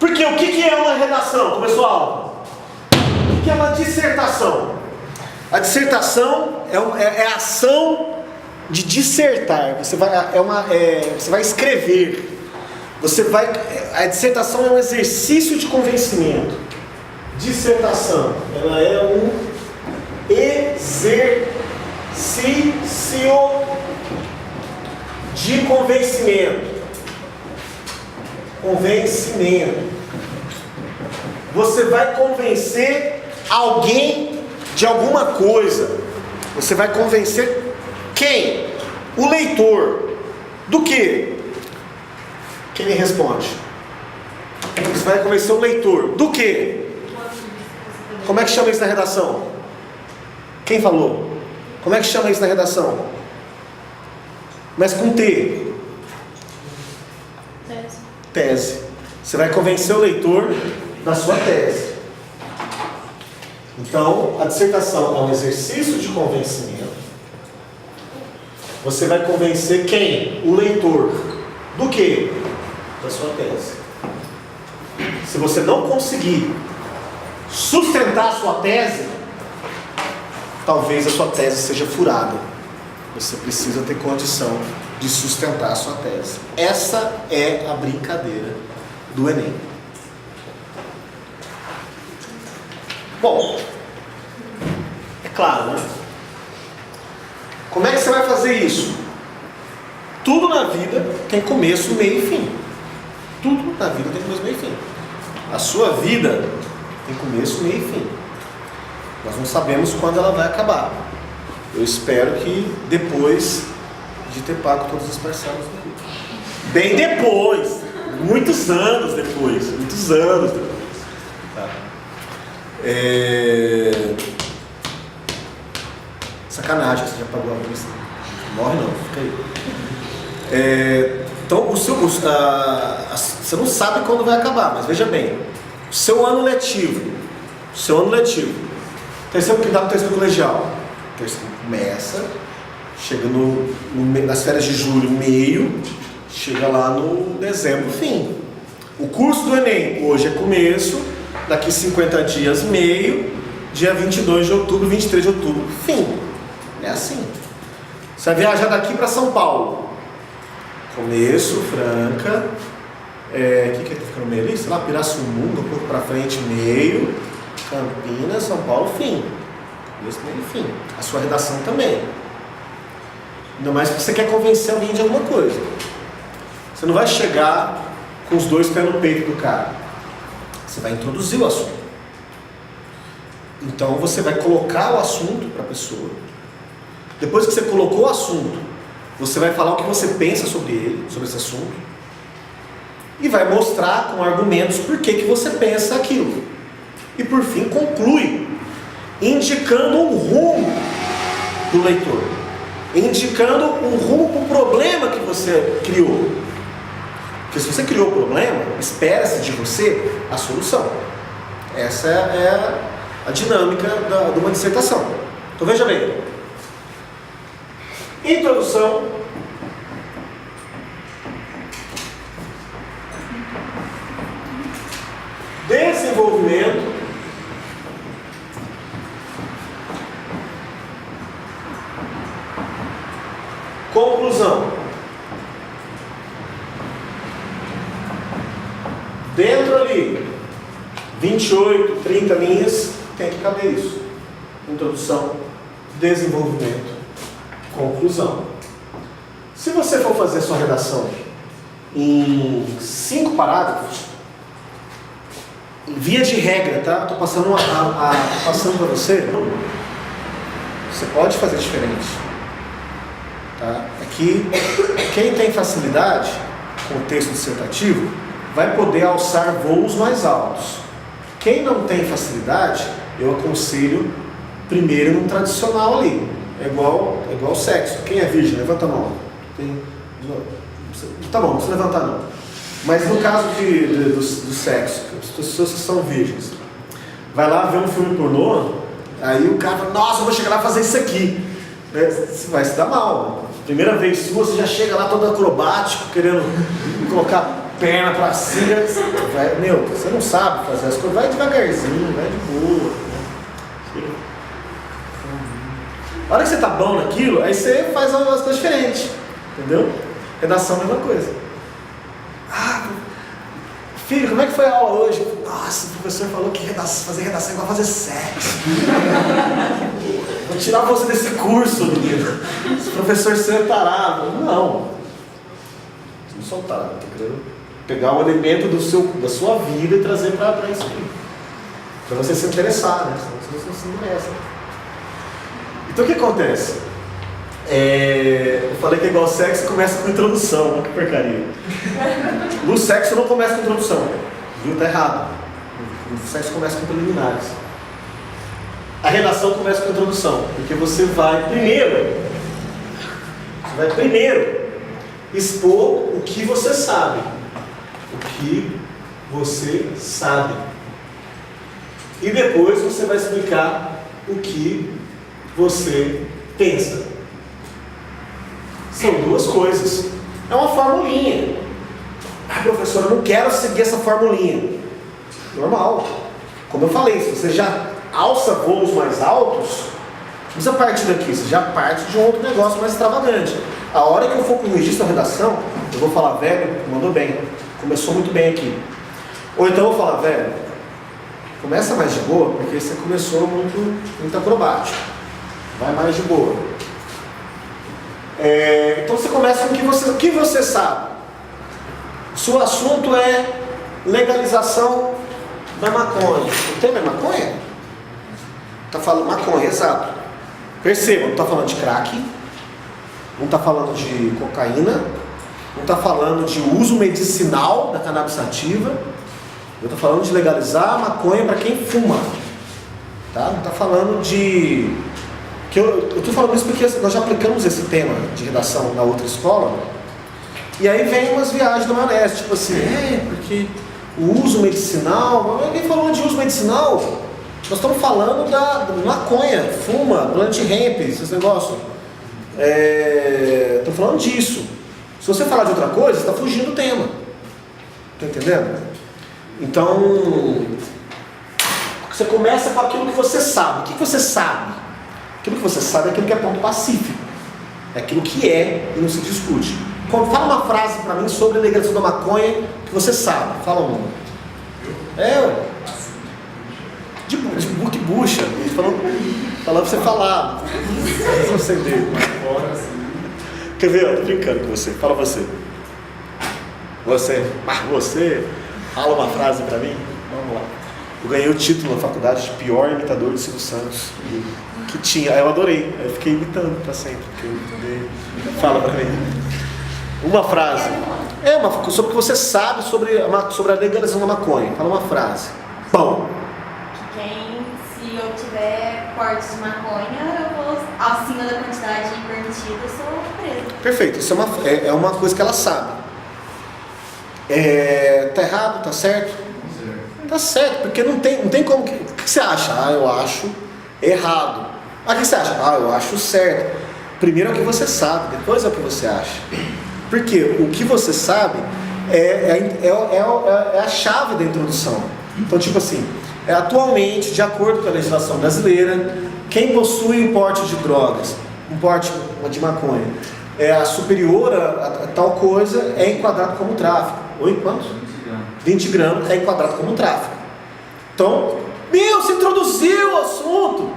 Porque o que é uma redação? Começou a aula. O que é uma dissertação? A dissertação é a ação de dissertar. Você vai escrever. A dissertação é um exercício de convencimento. Dissertação, ela é um exercício de convencimento. Convencimento. Você vai convencer alguém de alguma coisa. Você vai convencer quem? O leitor. Do quê? Quem me responde? Você vai convencer o leitor. Do quê? Como é que chama isso na redação? Quem falou? Como é que chama isso na redação? Mas com T. Tese. Você vai convencer o leitor da sua tese. Então, a dissertação é um exercício de convencimento. Você vai convencer quem? O leitor. Do quê? Da sua tese. Se você não conseguir sustentar a sua tese, talvez a sua tese seja furada. Você precisa ter condição de sustentar a sua tese. Essa é a brincadeira do Enem. Bom, é claro, né? Como é que você vai fazer isso? Tudo na vida tem começo, meio e fim. Tudo na vida tem começo, meio e fim. A sua vida tem começo, meio e fim. Nós não sabemos quando ela vai acabar. Eu espero que depois de ter pago todas as parcelas da vida. Bem depois. Muitos anos depois. Muitos anos depois. Tá. Sacanagem, você já pagou a vista. Morre não, fica aí. Então, você não sabe quando vai acabar, mas veja bem. O seu ano letivo. Terceiro que dá no terceiro colegial. O terceiro começa, chega nas férias de julho, meio, chega lá no dezembro, fim. O curso do Enem, hoje é começo, daqui 50 dias, meio, dia 22 de outubro, 23 de outubro, fim. É assim. Você vai viajar daqui para São Paulo. Começo, Franca, o que fica no meio ali? Sei lá, Pirassununga, um pouco para frente, meio, Campinas, São Paulo, fim. Começo, meio e fim. A sua redação também. Ainda mais que você quer convencer alguém de alguma coisa. Você não vai chegar com os dois pés no peito do cara. Você vai introduzir o assunto. Então você vai colocar o assunto para a pessoa. Depois que você colocou o assunto, você vai falar o que você pensa sobre ele, sobre esse assunto. E vai mostrar com argumentos por que você pensa aquilo. E por fim conclui, indicando um rumo do leitor. Indicando um rumo para o problema que você criou. Porque se você criou o problema, espera-se de você a solução. Essa é a dinâmica de uma dissertação. Então veja bem. Introdução. Desenvolvimento. Conclusão. Dentro ali, 28, 30 linhas, tem que caber isso. Introdução, desenvolvimento, conclusão. Se você for fazer a sua redação em 5 parágrafos, via de regra, tá? Estou passando passando para você. Você pode fazer diferente. Tá? Aqui, quem tem facilidade com o texto dissertativo vai poder alçar voos mais altos. Quem não tem facilidade, eu aconselho primeiro num tradicional ali. É igual sexo. Quem é virgem? Levanta a mão. Tá bom, não precisa levantar não. Mas no caso do sexo, as pessoas que são virgens, vai lá ver um filme pornô, aí o cara fala, nossa, eu vou chegar lá e fazer isso aqui. Você vai se dar mal. Primeira vez sua, você já chega lá todo acrobático, querendo colocar perna pra cima, você não sabe fazer as coisas, vai devagarzinho, vai de boa. A hora que você tá bom naquilo, aí você faz as coisas diferentes, entendeu? Redação é a mesma coisa. Filho, como é que foi a aula hoje? Nossa, o professor falou que fazer redação é igual fazer sexo. Vou tirar você desse curso, menino. Esse professor seu é tarado. Não sou tarado, tô querendo pegar um elemento da sua vida e trazer para isso aqui. Para você se interessar, né? Senão você não se interessa. Então o que acontece? Eu falei que é igual sexo, começa com introdução, olha que porcaria. No sexo não começa com introdução, viu? Tá errado. O sexo começa com preliminares. A redação começa com introdução, porque você vai primeiro expor o que você sabe. O que você sabe. E depois você vai explicar o que você pensa. São duas coisas. É uma formulinha. Professor, eu não quero seguir essa formulinha. Normal. Como eu falei, se você já alça voos mais altos, não precisa partir daqui, você já parte de um outro negócio mais extravagante. A hora que eu for corrigir sua redação, eu vou falar, velho, mandou bem, começou muito bem aqui. Ou então eu vou falar, velho, começa mais de boa, porque você começou muito acrobático. Vai mais de boa. Então você começa com o que você sabe. Seu assunto é legalização da maconha. O tema é maconha? Está falando maconha, exato. Perceba, não está falando de crack, não está falando de cocaína, não está falando de uso medicinal da cannabis sativa. Eu estou falando de legalizar a maconha para quem fuma. Tá? Não está falando de... Eu estou falando isso porque nós já aplicamos esse tema de redação na outra escola. E aí vem umas viagens da maionese, tipo assim, porque o uso medicinal, ninguém falou de uso medicinal. Nós estamos falando da maconha, fuma, blunt hemp, esses negócios. Estou falando disso. Se você falar de outra coisa, você está fugindo do tema. Está entendendo? Então, você começa com aquilo que você sabe. O que você sabe? Aquilo que você sabe é aquilo que é ponto pacífico. É aquilo que é e não se discute. Fala uma frase para mim sobre a legalização da maconha que você sabe. Fala uma. De book bucha. Falando pra você falar. Não sei dele. Quer ver? Eu tô brincando com você. Fala você. Você. Fala uma frase para mim. Vamos lá. Eu ganhei o título na faculdade de pior imitador de Silvio Santos. Que tinha. Eu adorei. Eu fiquei imitando para sempre. Fala para mim. Uma frase. Sobre o que você sabe sobre a legalização da maconha. Fala uma frase. Pão. Se eu tiver cortes de maconha, eu vou acima da quantidade permitida, eu sou preso. Perfeito. Isso é uma coisa que ela sabe. Tá errado? Tá certo? Tá certo, porque não tem como... O que você acha? Eu acho errado. O que você acha? Eu acho certo. Primeiro é o que você sabe, depois é o que você acha. Porque o que você sabe é a chave da introdução. Então, tipo assim, atualmente, de acordo com a legislação brasileira, quem possui um porte de drogas, um porte de maconha, superior a tal coisa, é enquadrado como tráfico. Oi, quanto? 20 gramas é enquadrado como tráfico. Então, você introduziu o assunto.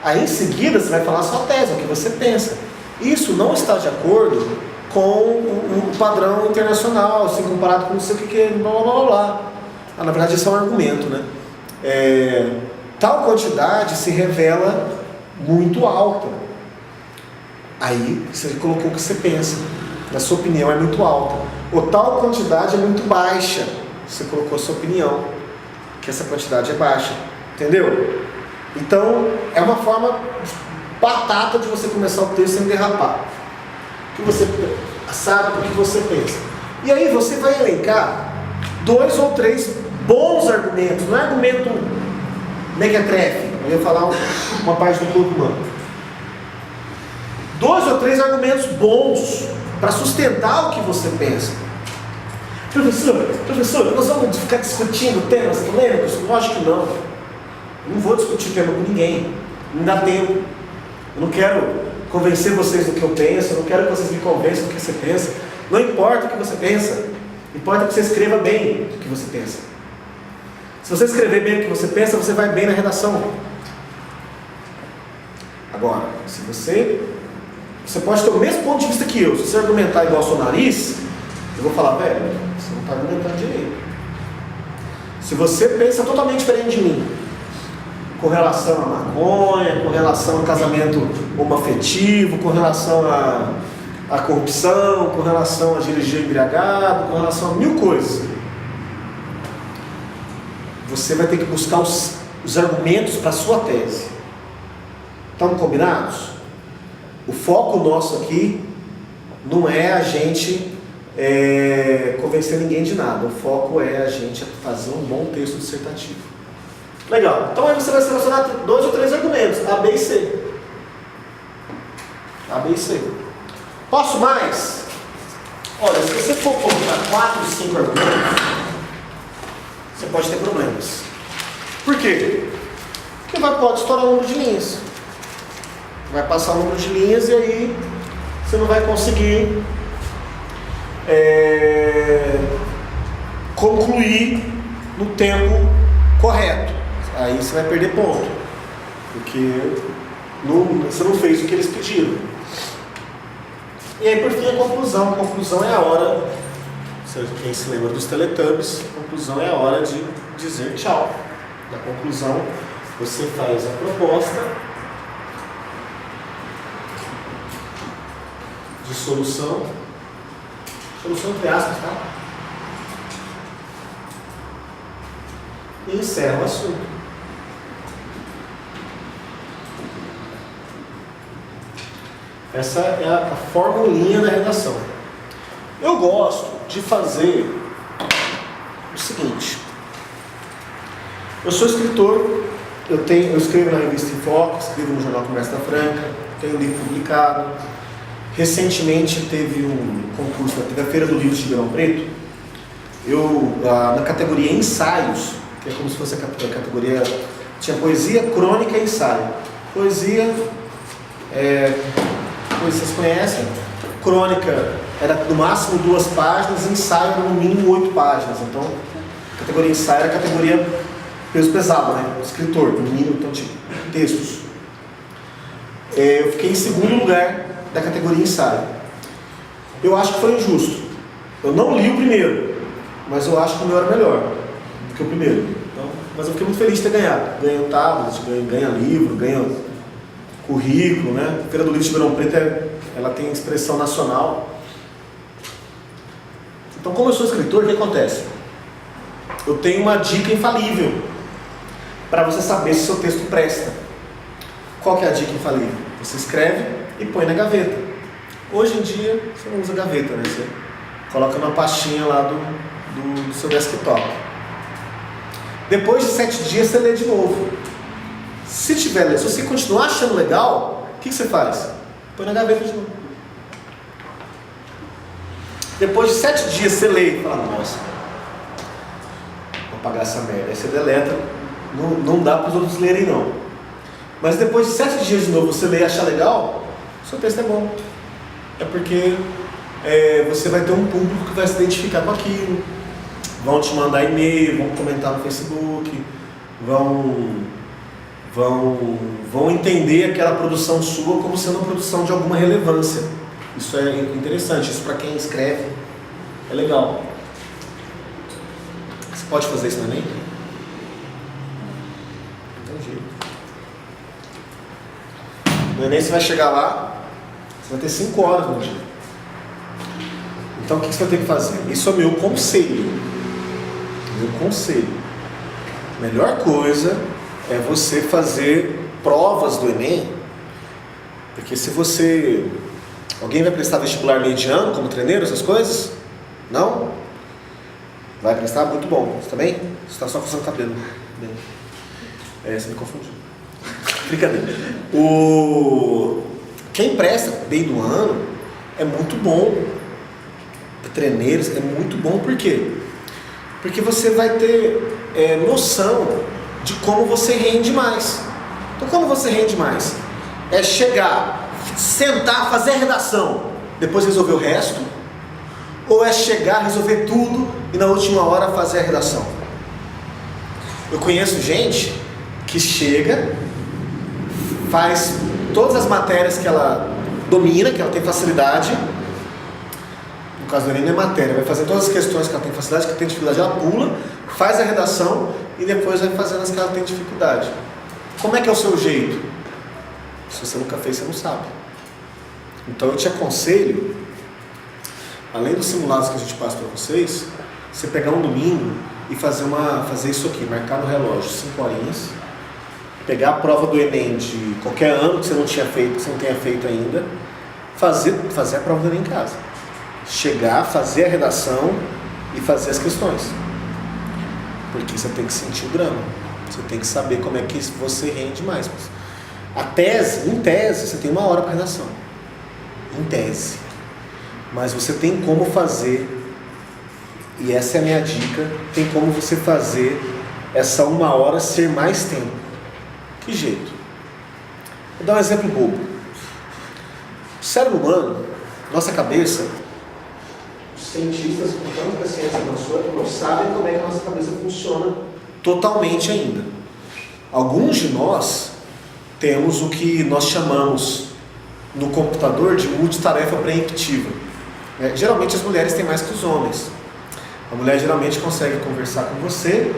Aí em seguida você vai falar a sua tese, o que você pensa. Isso não está de acordo com o padrão internacional, assim, comparado com não sei o que blá blá blá blá. Na verdade esse é um argumento, né? Tal quantidade se revela muito alta. Aí você colocou o que você pensa. Na sua opinião é muito alta. Ou tal quantidade é muito baixa. Você colocou a sua opinião, que essa quantidade é baixa. Entendeu? Então, é uma forma batata de você começar o texto sem derrapar. O que você sabe, o que você pensa. E aí você vai elencar 2 ou 3 bons argumentos. Não é argumento mequetrefe. Eu ia falar uma parte do corpo humano. 2 ou 3 argumentos bons para sustentar o que você pensa. Professor, nós vamos ficar discutindo temas polêmicos? Lógico que não. Eu não vou discutir tema com ninguém. Não dá tempo. Eu não quero convencer vocês do que eu penso, eu não quero que vocês me convençam do que você pensa. Não importa o que você pensa, importa que você escreva bem o que você pensa. Se você escrever bem o que você pensa, você vai bem na redação. Agora, se você pode ter o mesmo ponto de vista que eu. Se você argumentar igual ao seu nariz, eu vou falar, velho, você não está argumentando direito. Se você pensa totalmente diferente de mim, com relação à maconha, com relação ao casamento homoafetivo, com relação à corrupção, com relação a dirigir embriagado, com relação a mil coisas, você vai ter que buscar os argumentos para a sua tese. Estamos combinados? O foco nosso aqui não é a gente convencer ninguém de nada. O foco é a gente fazer um bom texto dissertativo. Legal. Então aí você vai selecionar 2 ou 3 argumentos, A, B e C. A, B e C. Posso mais? Olha, se você for colocar 4, 5 argumentos, você pode ter problemas. Por quê? Porque pode estourar o número de linhas. Vai passar o número de linhas e aí você não vai conseguir concluir no tempo correto. Aí você vai perder ponto, porque você não fez o que eles pediram. E aí por fim a conclusão. A conclusão é a hora, quem se lembra dos Teletubbies, a conclusão é a hora de dizer tchau. Na conclusão você faz a proposta de solução entre aspas, tá? E encerra o assunto. Essa é a formulinha da redação. Eu gosto de fazer o seguinte. Eu sou escritor, eu escrevo na revista Enfoque, escrevo no Jornal Comércio da Franca, tenho um livro publicado. Recentemente teve um concurso, teve a Feira do Livro de Ribeirão Preto. Na categoria ensaios, que é como se fosse a categoria, tinha poesia, crônica e ensaio. Poesia, vocês conhecem, crônica era no máximo 2 páginas, ensaio era no mínimo 8 páginas. Então, a categoria ensaio era a categoria peso pesado, né? Escritor, no mínimo, então tipo, textos. Eu fiquei em segundo lugar da categoria ensaio. Eu acho que foi injusto. Eu não li o primeiro, mas eu acho que o meu era melhor do que o primeiro. Então, mas eu fiquei muito feliz de ter ganhado. Ganho tablet, ganha livro, ganho currículo, né? A Feira do Livro de Ribeirão Preto ela tem expressão nacional. Então, como eu sou escritor, o que acontece? Eu tenho uma dica infalível para você saber se seu texto presta. Qual que é a dica infalível? Você escreve e põe na gaveta. Hoje em dia, você não usa gaveta, né? Você coloca numa pastinha lá do seu desktop. Depois de 7 dias, você lê de novo. Se você continuar achando legal, o que você faz? Põe na gaveta de novo. Depois de 7 dias, você lê e fala, nossa, vou apagar essa merda. Aí você deleta, não dá para os outros lerem não. Mas depois de 7 dias de novo, você lê e achar legal, seu texto é bom. É porque você vai ter um público que vai se identificar com aquilo, vão te mandar e-mail, vão comentar no Facebook, vão entender aquela produção sua como sendo uma produção de alguma relevância. Isso é interessante, isso para quem escreve é legal. Você pode fazer isso no Enem? Não tem jeito. No Enem você vai chegar lá, você vai ter 5 horas no dia. Então o que você vai ter que fazer? Isso é meu conselho. Meu conselho. A melhor coisa é você fazer provas do Enem, porque se você... Alguém vai prestar vestibular mediano como treineiro, essas coisas? Não? Vai prestar? Muito bom. Você também? Você está só coçando o cabelo. Bem. Você me confundiu. Brincadeira. Quem presta bem do ano é muito bom, treineiros, é muito bom. Por quê? Porque você vai ter noção de como você rende mais. Então, como você rende mais? É chegar, sentar, fazer a redação, depois resolver o resto? Ou é chegar, resolver tudo e na última hora fazer a redação? Eu conheço gente que chega, faz todas as matérias que ela domina, que ela tem facilidade. No caso do Enem não é matéria, vai fazer todas as questões que ela tem facilidade, que tem dificuldade, ela pula, faz a redação e depois vai fazendo as que ela tem dificuldade. Como é que é o seu jeito? Se você nunca fez, você não sabe. Então eu te aconselho, além dos simulados que a gente passa para vocês, você pegar um domingo e fazer isso aqui, marcar no relógio 5 horinhas, pegar a prova do Enem de qualquer ano que você não tinha feito, que você não tenha feito ainda, fazer a prova do Enem em casa. Chegar, fazer a redação e fazer as questões. Porque você tem que sentir o drama. Você tem que saber como é que você rende mais. Em tese, você tem 1 hora para redação. Em tese. Mas você tem como fazer, e essa é a minha dica, tem como você fazer essa 1 hora ser mais tempo. Que jeito? Vou dar um exemplo bobo. O cérebro humano, nossa cabeça, os cientistas com tanta ciência não sabem como é que a nossa cabeça funciona totalmente ainda. Alguns de nós temos o que nós chamamos no computador de multitarefa preemptiva. Geralmente as mulheres têm mais que os homens. A mulher geralmente consegue conversar com você,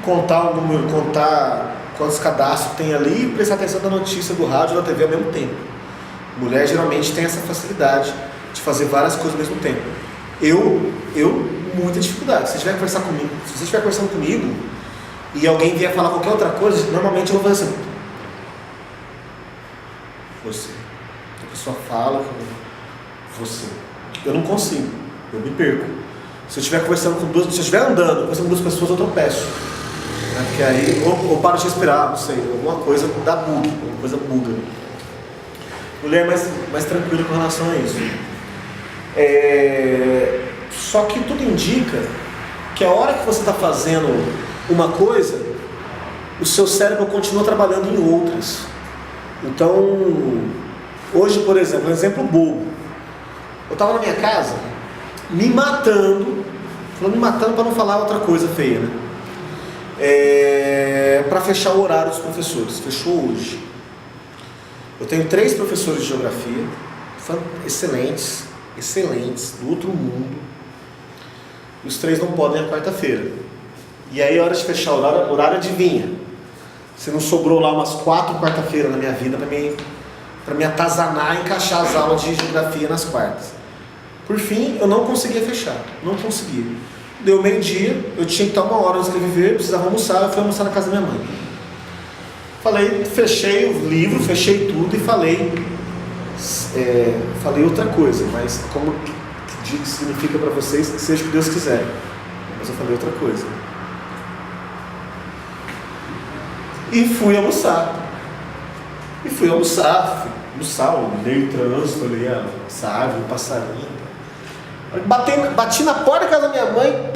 contar o número, contar quantos cadastros tem ali e prestar atenção na notícia do rádio ou da TV ao mesmo tempo. A mulher geralmente tem essa facilidade de fazer várias coisas ao mesmo tempo. Eu muita dificuldade. Se você estiver conversando comigo e alguém vier falar qualquer outra coisa, normalmente eu vou fazer assim. Você. A pessoa fala, você. Eu não consigo, eu me perco. Se eu estiver conversando com se eu estiver andando, conversando com 2 pessoas, eu tropeço. Porque aí, ou paro de respirar, não sei, alguma coisa dá bug, alguma coisa buga. Mulher mais tranquila com relação a isso. Só que tudo indica que a hora que você está fazendo uma coisa, o seu cérebro continua trabalhando em outras. Então, hoje, por exemplo, um exemplo bobo. Eu estava na minha casa, me matando para não falar outra coisa feia, né? Para fechar o horário dos professores. Fechou hoje. Eu tenho 3 professores de geografia, excelentes, do outro mundo. E os 3 não podem na quarta-feira. E aí, a hora de fechar o horário adivinha. Se não sobrou lá umas 4 quarta-feiras na minha vida para me atazanar e encaixar as aulas de geografia nas quartas. Por fim, eu não conseguia fechar. Não conseguia. Deu meio-dia, eu tinha que estar 1 hora antes de viver, precisava almoçar, eu fui almoçar na casa da minha mãe. Fechei o livro, fechei tudo e falei outra coisa, mas como que significa para vocês, seja o que Deus quiser. Mas eu falei outra coisa. E fui almoçar, olhei o trânsito, olhei essa árvore, o passarinho. Bati na porta da casa da minha mãe,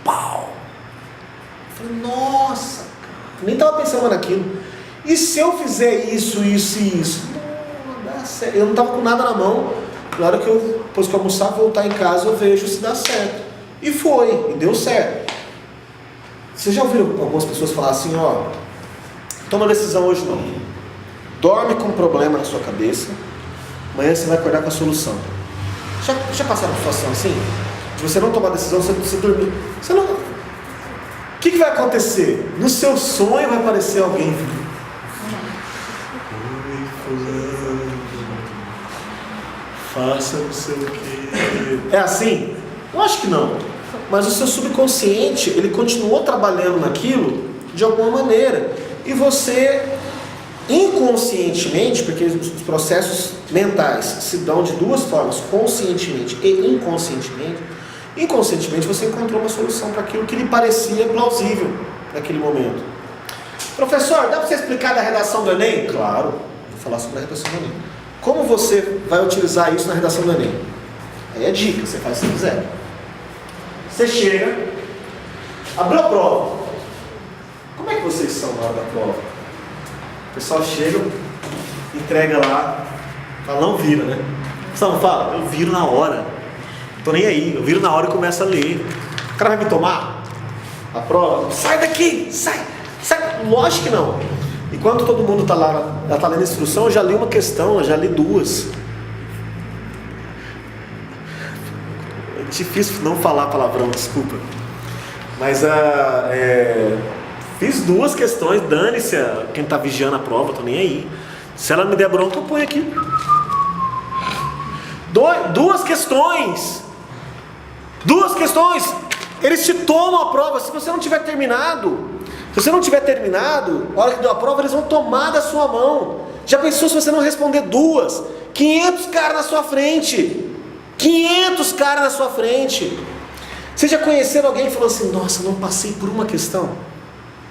pau. Falei, nossa, cara, nem estava pensando naquilo. E se eu fizer isso e isso? Não dá certo. Eu não estava com nada na mão. Na hora que depois que eu almoçar, voltar em casa, eu vejo se dá certo. E foi, e deu certo. Vocês já ouviram algumas pessoas falar assim, toma decisão hoje não. Dorme com um problema na sua cabeça, amanhã você vai acordar com a solução. Já passaram por situação assim? De você não tomar decisão, você dormir. Você não... O que vai acontecer? No seu sonho vai aparecer alguém. Oi, fulano. Faça não sei o quê. É assim? Eu acho que não. Mas o seu subconsciente, ele continuou trabalhando naquilo de alguma maneira. E você, inconscientemente, porque os processos mentais se dão de 2 formas, conscientemente e inconscientemente. Inconscientemente você encontrou uma solução para aquilo que lhe parecia plausível naquele momento. Professor, dá para você explicar da redação do Enem? Claro, vou falar sobre a redação do Enem. Como você vai utilizar isso na redação do Enem? Aí é dica, você faz se quiser. Você chega, abriu a prova. Como é que vocês são na hora da prova? O pessoal chega, entrega lá, fala, não vira, né? Você não fala? Eu viro na hora. Não tô nem aí, eu viro na hora e começo a ler. O cara vai me tomar a prova? Sai daqui, sai. Lógico que não. E quando todo mundo está lá, ela está lendo a instrução, eu já li uma questão, eu já li duas. É difícil não falar palavrão, desculpa. Mas fiz duas questões, dane-se quem está vigiando a prova, tô nem aí. Se ela me der bronca, eu ponho aqui. Duas questões. Eles te tomam a prova. Se você não tiver terminado, a hora que deu a prova, eles vão tomar da sua mão. Já pensou se você não responder duas? 500 caras na sua frente. 500 caras na sua frente. Vocês já conheceram alguém que falou assim, nossa, não passei por uma questão?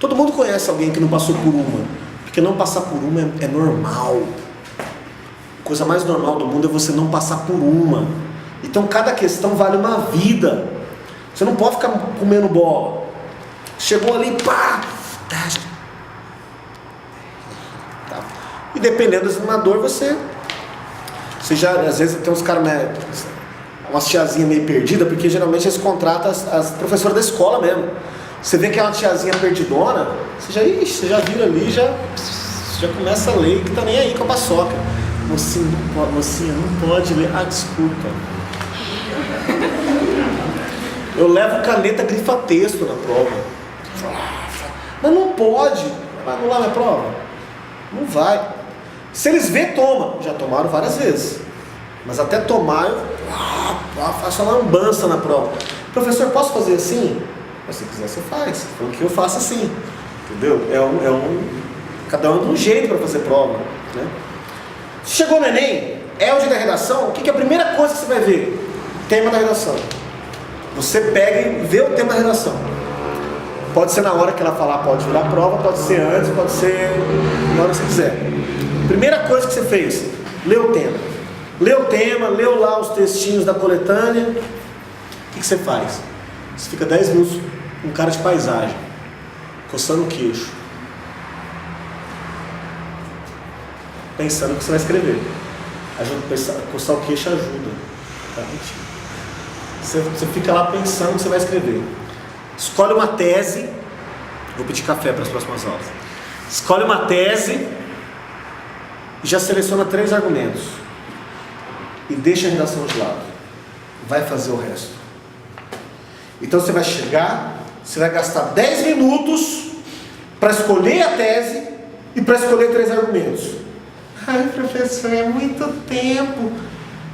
Todo mundo conhece alguém que não passou por uma. Porque não passar por uma é normal. A coisa mais normal do mundo é você não passar por uma. Então cada questão vale uma vida. Você não pode ficar comendo bola. Chegou ali, pá! Tá. E dependendo do examinador, você já, às vezes tem uns caras, né, umas tiazinhas meio perdidas, porque geralmente eles contratam as professoras da escola mesmo. Você vê aquela tiazinha perdidona, você já vira ali, já começa a ler, que tá nem aí com a paçoca. Mocinha, não pode ler. Ah, desculpa. Eu levo caneta grifa-texto na prova. Mas não pode. Vai anular minha prova? Não vai. Se eles vêem, toma. Já tomaram várias vezes. Mas até tomar, eu faço uma lambança na prova. Professor, posso fazer assim? Mas se quiser, você faz. Porque eu faço assim. Entendeu? Cada um tem um jeito para fazer prova, né? Chegou no Enem, é o dia da redação, o que é a primeira coisa que você vai ver? Tema da redação. Você pega e vê o tema da redação. Pode ser na hora que ela falar, pode virar prova, pode ser antes, pode ser na hora que você quiser. Primeira coisa que você fez, leu o tema. Leu lá os textinhos da coletânea. O que você faz? Você fica 10 minutos com cara de paisagem, coçando o queixo, pensando o que você vai escrever. Coçar o queixo ajuda. Tá? Você fica lá pensando o que você vai escrever. Escolhe uma tese. Vou pedir café para as próximas aulas. Escolhe uma tese e já seleciona 3 argumentos. E deixa a redação de lado. Vai fazer o resto. Então você vai chegar, você vai gastar 10 minutos para escolher a tese e para escolher 3 argumentos. Ai, professor, é muito tempo.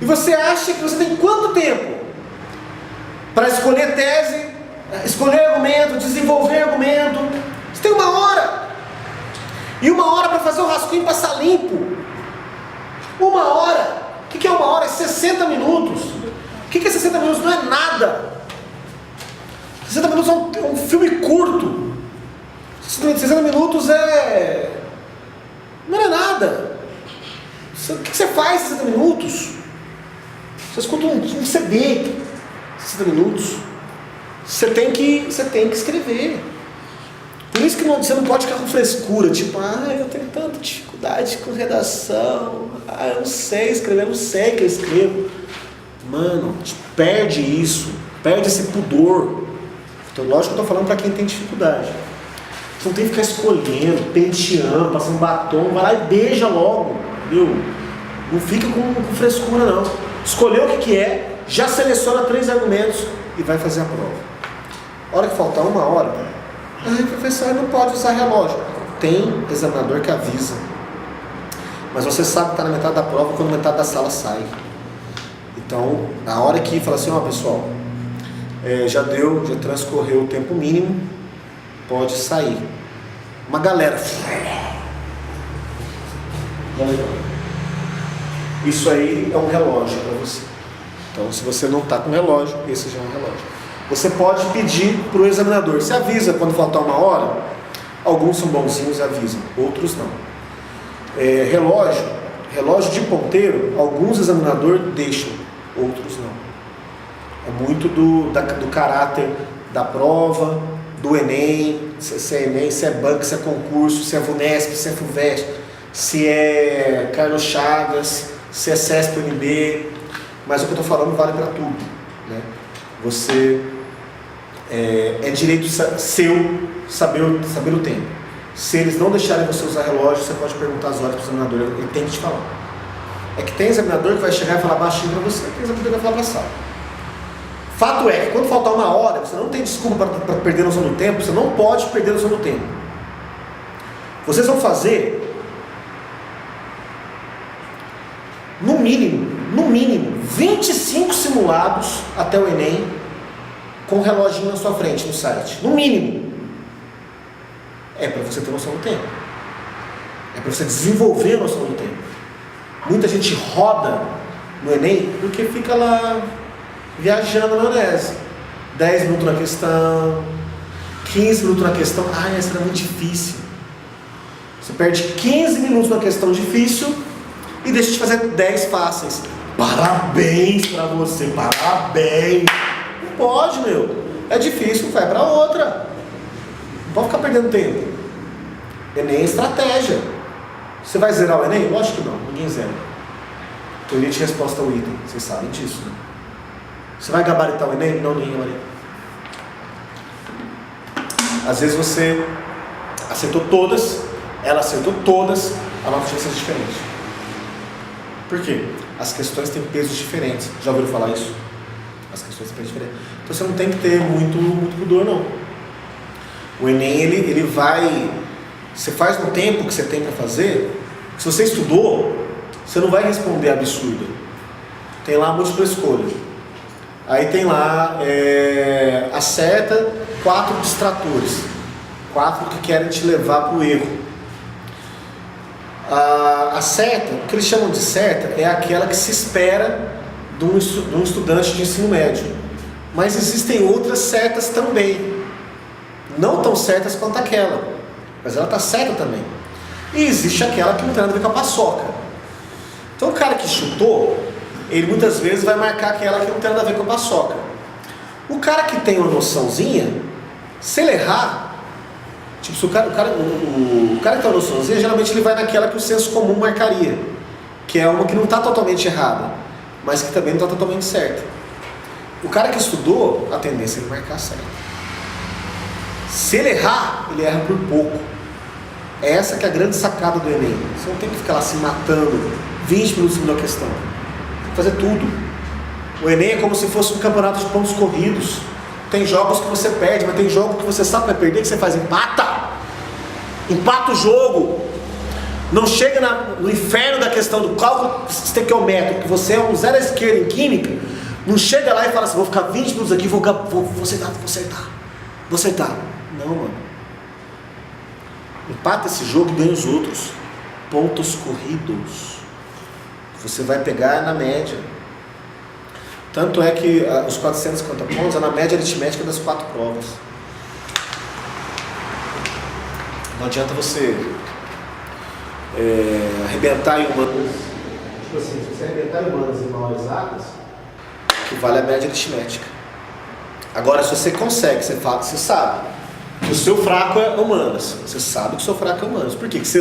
E você acha que você tem quanto tempo para escolher tese, escolher argumento, desenvolver argumento? Você tem 1 hora. E 1 hora para fazer o rascunho e passar limpo. 1 hora. O que é 1 hora? É 60 minutos. O que é 60 minutos? Não é nada. 60 minutos é um filme curto. 60 minutos não é nada. O que você faz em 60 minutos? Você escuta um CD. 60 minutos. Você tem que escrever. Por isso que você não pode ficar com frescura. Tipo, eu tenho tanta dificuldade com redação. Eu não sei escrever, eu não sei que eu escrevo. Mano, perde isso. Perde esse pudor. Então, lógico que eu estou falando para quem tem dificuldade. Você não tem que ficar escolhendo, penteando, passando batom. Vai lá e beija logo. Viu? Não fica com frescura, não. Escolheu o que é, já seleciona 3 argumentos e vai fazer a prova. A hora que faltar 1 hora, professor, não pode usar relógio. Tem examinador que avisa. Mas você sabe que está na metade da prova quando metade da sala sai. Então, na hora que fala assim, pessoal, já transcorreu o tempo mínimo, pode sair. Uma galera. Isso aí é um relógio para você. Então, se você não está com relógio, esse já é um relógio. Você pode pedir para o examinador. Você avisa quando faltar 1 hora. Alguns são bonzinhos e avisam, outros não. Relógio de ponteiro, alguns examinadores deixam, outros não. muito do caráter da prova, do Enem, se é Enem, se é banco, se é concurso, se é VUNESP, se é FUVEST, se é Carlos Chagas, se é CESP-UNB, mas o que eu estou falando vale para tudo, né? Você é direito seu saber o tempo. Se eles não deixarem você usar relógio, você pode perguntar as horas para o examinador, ele tem que te falar. É que tem examinador que vai chegar e falar baixinho para você, tem examinador que vai falar para a sala. Fato é que quando faltar uma hora, você não tem desculpa para perder noção do tempo, você não pode perder noção do tempo. Vocês vão fazer, no mínimo, 25 simulados até o Enem, com o reloginho na sua frente no site. No mínimo. É para você ter noção do tempo. É para você desenvolver a noção do tempo. Muita gente roda no Enem porque fica lá viajando na maionese. 10 minutos na questão, 15 minutos na questão. Ah, essa era muito difícil. Você perde 15 minutos na questão difícil e deixa de fazer 10 fáceis. Parabéns pra você, parabéns. Não pode, meu. É difícil, vai pra outra. Não pode ficar perdendo tempo. Enem é estratégia. Você vai zerar o Enem? Lógico que não, ninguém zera. Teoria de resposta ao item, vocês sabem disso, né? Você vai gabaritar o Enem? Não, ninguém gabarita. Às vezes você acertou todas, ela acertou todas, a nota vai ser diferente. Por quê? As questões têm pesos diferentes. Já ouviram falar isso? As questões têm pesos diferentes. Então você não tem que ter muito pudor, não. O Enem, ele vai... Você faz no tempo que você tem para fazer. Se você estudou, você não vai responder absurdo. Tem lá a múltipla escolha. Aí tem lá, acerta 4 distratores. 4 que querem te levar para o erro. A certa, o que eles chamam de certa, é aquela que se espera de um estudante de ensino médio. Mas existem outras certas também. Não tão certas quanto aquela. Mas ela está certa também. E existe aquela que não tem nada a ver com a paçoca. Então o cara que chutou, ele muitas vezes vai marcar aquela que não tem nada a ver com a paçoca. O cara que tem uma noçãozinha, se ele errar, tipo, se o cara que tem uma noçãozinha, geralmente ele vai naquela que o senso comum marcaria, que é uma que não está totalmente errada, mas que também não está totalmente certa. O cara que estudou, a tendência é ele marcar certo. Se ele errar, ele erra por pouco. Essa que é a grande sacada do Enem. Você não tem que ficar lá se matando 20 minutos na questão. Tem que fazer tudo. O Enem é como se fosse um campeonato de pontos corridos. Tem jogos que você perde, mas tem jogos que você sabe que vai perder, que você faz empata. Empata o jogo. Não chega no inferno da questão do cálculo estequiométrico, que você é um zero à esquerda em química. Não chega lá e fala assim, vou ficar 20 minutos aqui, vou acertar. Não, mano. Empata esse jogo e ganha os outros. Pontos corridos. Você vai pegar na média. Tanto é que os 450 pontos é na média aritmética das 4 provas. Não adianta você arrebentar em humanas. Tipo assim, se você arrebentar em humanas e mal exatas, que vale a média aritmética. Agora, se você consegue, você sabe que o seu fraco é humanas. Você sabe que o seu fraco é humanas. Por quê? Que você...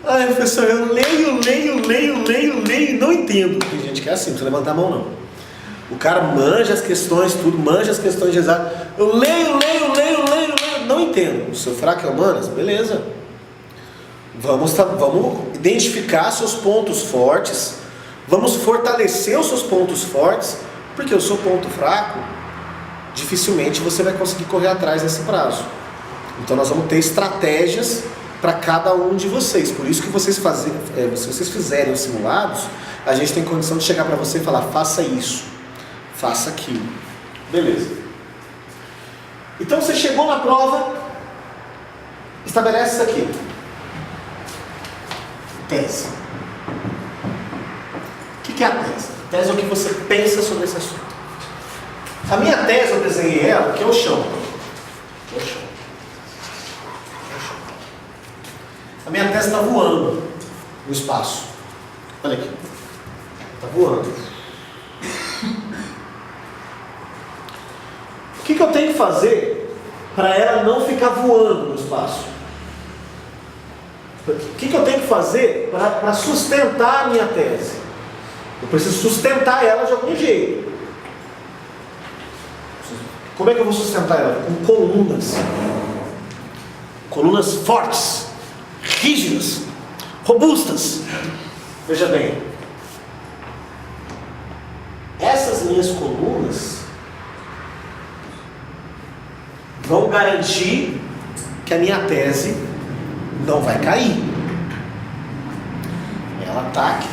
Ai, professor, eu leio e não entendo. Tem gente que é assim, não precisa levantar a mão não. O cara manja as questões, tudo, manja as questões de exato. Eu leio, não entendo. O seu fraco é humanas? Beleza. Vamos identificar seus pontos fortes. Vamos fortalecer os seus pontos fortes. Porque o seu ponto fraco, dificilmente você vai conseguir correr atrás nesse prazo. Então nós vamos ter estratégias para cada um de vocês. Por isso que se vocês fizerem os simulados, a gente tem condição de chegar para você e falar, faça isso, faça aquilo. Beleza. Então você chegou na prova, estabelece isso aqui. Tese. O que é a tese? A tese é o que você pensa sobre esse assunto. A minha tese, eu desenhei ela, que é o chão. A minha tese está voando no espaço. Olha aqui. Está voando. que eu tenho que fazer para ela não ficar voando no espaço? O que eu tenho que fazer para sustentar a minha tese? Eu preciso sustentar ela de algum jeito. Como é que eu vou sustentar ela? Com colunas. Colunas fortes, rígidas, robustas. Veja bem, essas minhas colunas vão garantir que a minha tese não vai cair. Ela está aqui.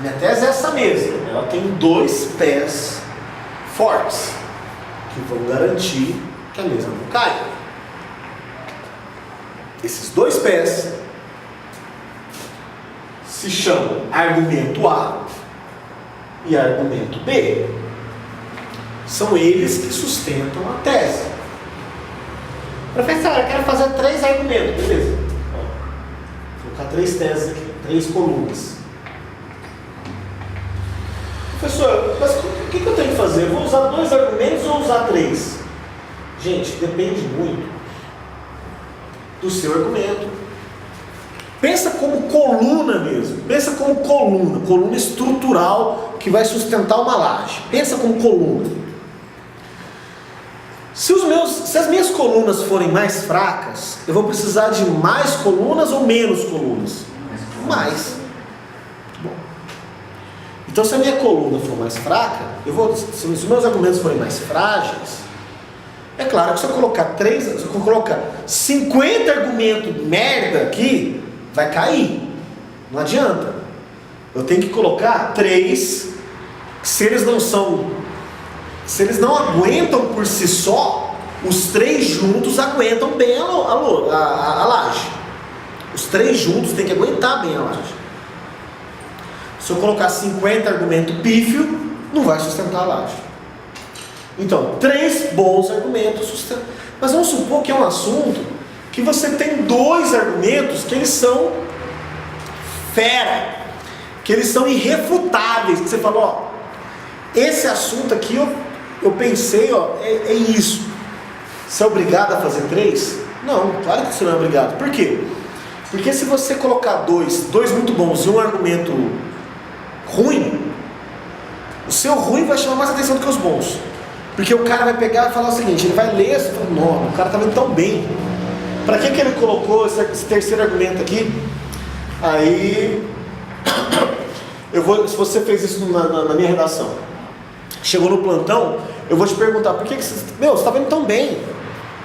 Minha tese é essa mesma. Ela tem 2 pés fortes que vão garantir que a mesa não caia. Esses 2 pés se chamam argumento A e argumento B. São eles que sustentam a tese. Professor, eu quero fazer 3 argumentos. Beleza. Vou colocar 3 teses aqui, 3 colunas. Professor, mas o que eu tenho que fazer? Eu vou usar 2 argumentos ou usar 3? Gente, depende muito do seu argumento. Pensa como coluna mesmo. Pensa como coluna. Coluna estrutural que vai sustentar uma laje. Pensa como coluna. Se as minhas colunas forem mais fracas, eu vou precisar de mais colunas ou menos colunas? Mais. Bom. Então, se a minha coluna for mais fraca, se os meus argumentos forem mais frágeis, é claro que se eu colocar 50 argumentos merda aqui, vai cair. Não adianta. Eu tenho que colocar 3, se eles não aguentam por si só, os 3 juntos aguentam bem a laje. Os 3 juntos têm que aguentar bem a laje. Se eu colocar 50 argumentos pífio, não vai sustentar a laje. Então, 3 bons argumentos sustentam. Mas vamos supor que é um assunto que você tem 2 argumentos que eles são fera, que eles são irrefutáveis, que você falou, ó, esse assunto aqui eu pensei, ó, é isso. Você é obrigado a fazer 3? Não, claro que você não é obrigado. Por quê? Porque se você colocar 2 muito bons e um argumento ruim, o seu ruim vai chamar mais atenção do que os bons. Porque o cara vai pegar e falar o seguinte, ele vai ler e fala, não, o cara está vendo tão bem. Para que ele colocou esse terceiro argumento aqui? Aí, se você fez isso na minha redação, chegou no plantão, eu vou te perguntar, por que você está vendo tão bem?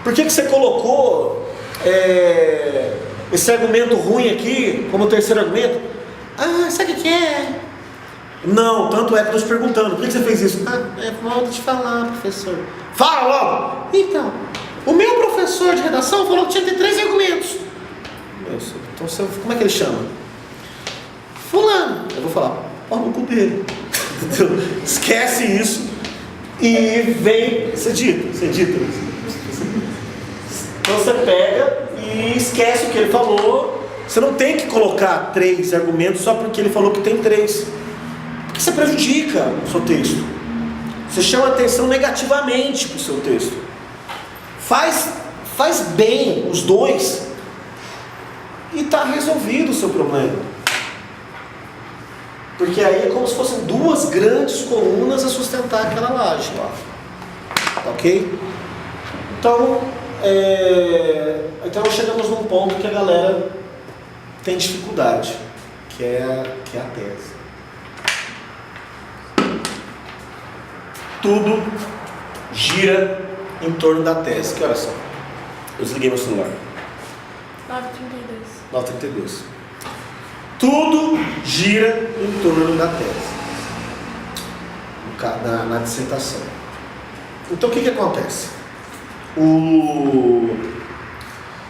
Por que você colocou esse argumento ruim aqui como terceiro argumento? Ah, sabe o que é? Não, tanto é que eu estou te perguntando, por que você fez isso? Ah, é mal de te falar, professor. Fala logo! Então, o meu professor de redação falou que tinha que ter 3 argumentos. Então, como é que ele chama? Fulano. Eu vou falar, ó, no cu dele. Esquece isso e vem, você dita. Então você pega e esquece o que ele falou. Você não tem que colocar 3 argumentos só porque ele falou que tem 3. Porque você prejudica o seu texto. Você chama atenção negativamente para o seu texto. Faz bem os 2 e está resolvido o seu problema. Porque aí é como se fossem 2 grandes colunas a sustentar aquela laje lá. Ok? Então chegamos num ponto que a galera tem dificuldade, que é a tese. Tudo gira em torno da tese. Que horas são? Eu desliguei meu celular. 9h32. Tudo gira em torno da tese, na dissertação. Então o que acontece?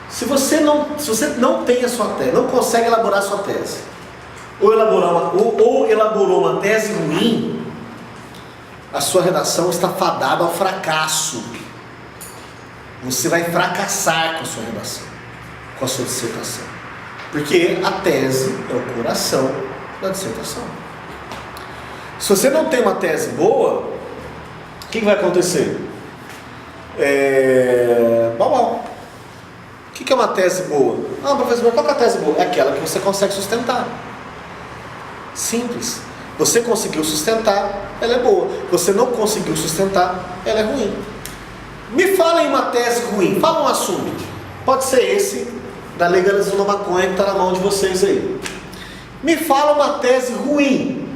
Se você não tem a sua tese, não consegue elaborar a sua tese, ou elaborou uma tese ruim, a sua redação está fadada ao fracasso. Você vai fracassar com a sua redação, com a sua dissertação. Porque a tese é o coração da dissertação. Se você não tem uma tese boa, o que vai acontecer? Bom. O que é uma tese boa? Ah, professor, qual que é a tese boa? É aquela que você consegue sustentar. Simples. Você conseguiu sustentar, ela é boa. Você não conseguiu sustentar, ela é ruim. Me fala em uma tese ruim. Fala um assunto. Pode ser esse da legalização da maconha que está na mão de vocês aí. Me fala uma tese ruim.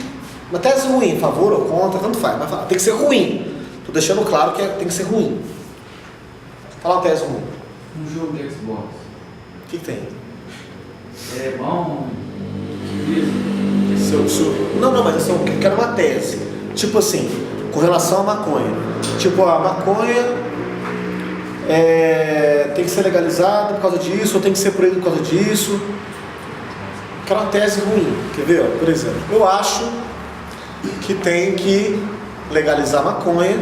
Uma tese ruim, favor ou contra, tanto faz. Mas tem que ser ruim. Estou deixando claro que tem que ser ruim. Fala uma tese ruim. Um jogo de Xbox. O que tem? É bom? Não, mas eu quero uma tese. Tipo assim, com relação à maconha. Tipo, a maconha tem que ser legalizada por causa disso, ou tem que ser proibido por causa disso. Quero uma tese ruim. Quer ver? Por exemplo, eu acho que tem que legalizar a maconha,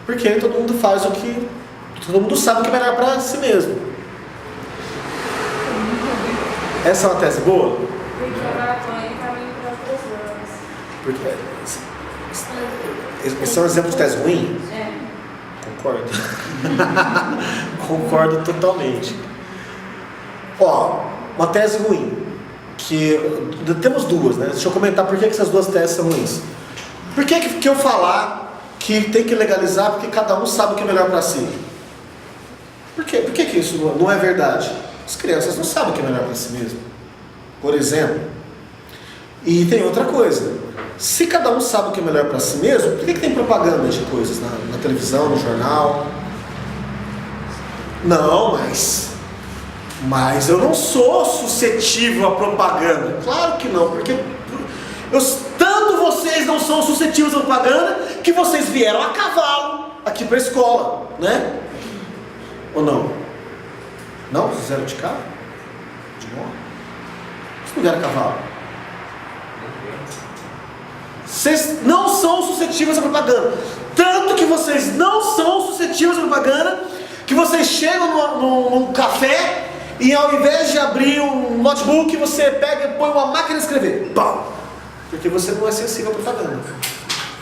porque todo mundo faz o que... Todo mundo sabe o que é melhor para si mesmo. Essa é uma tese boa? Porque a maconha está vindo para outras drogas. Porque esses são exemplos de tese ruim? É. Concordo. Concordo totalmente. Ó, uma tese ruim. Temos duas, né? Deixa eu comentar por que essas duas teses são ruins. Por que eu falar que tem que legalizar porque cada um sabe o que é melhor para si? Por que isso não é verdade? As crianças não sabem o que é melhor para si mesmo. Por exemplo. E tem outra coisa. Se cada um sabe o que é melhor para si mesmo, por que tem propaganda de coisas na televisão, no jornal? Não, mas eu não sou suscetível à propaganda. Claro que não, porque tanto vocês não são suscetíveis à propaganda que vocês vieram a cavalo aqui para a escola, né? Ou não? Não? Vocês vieram de carro? De moto? Vocês não vieram a cavalo? Vocês não são suscetíveis à propaganda. Tanto que vocês não são suscetíveis à propaganda que vocês chegam num café e ao invés de abrir um notebook, você pega e põe uma máquina de escrever. Pá! Porque você não é sensível à propaganda.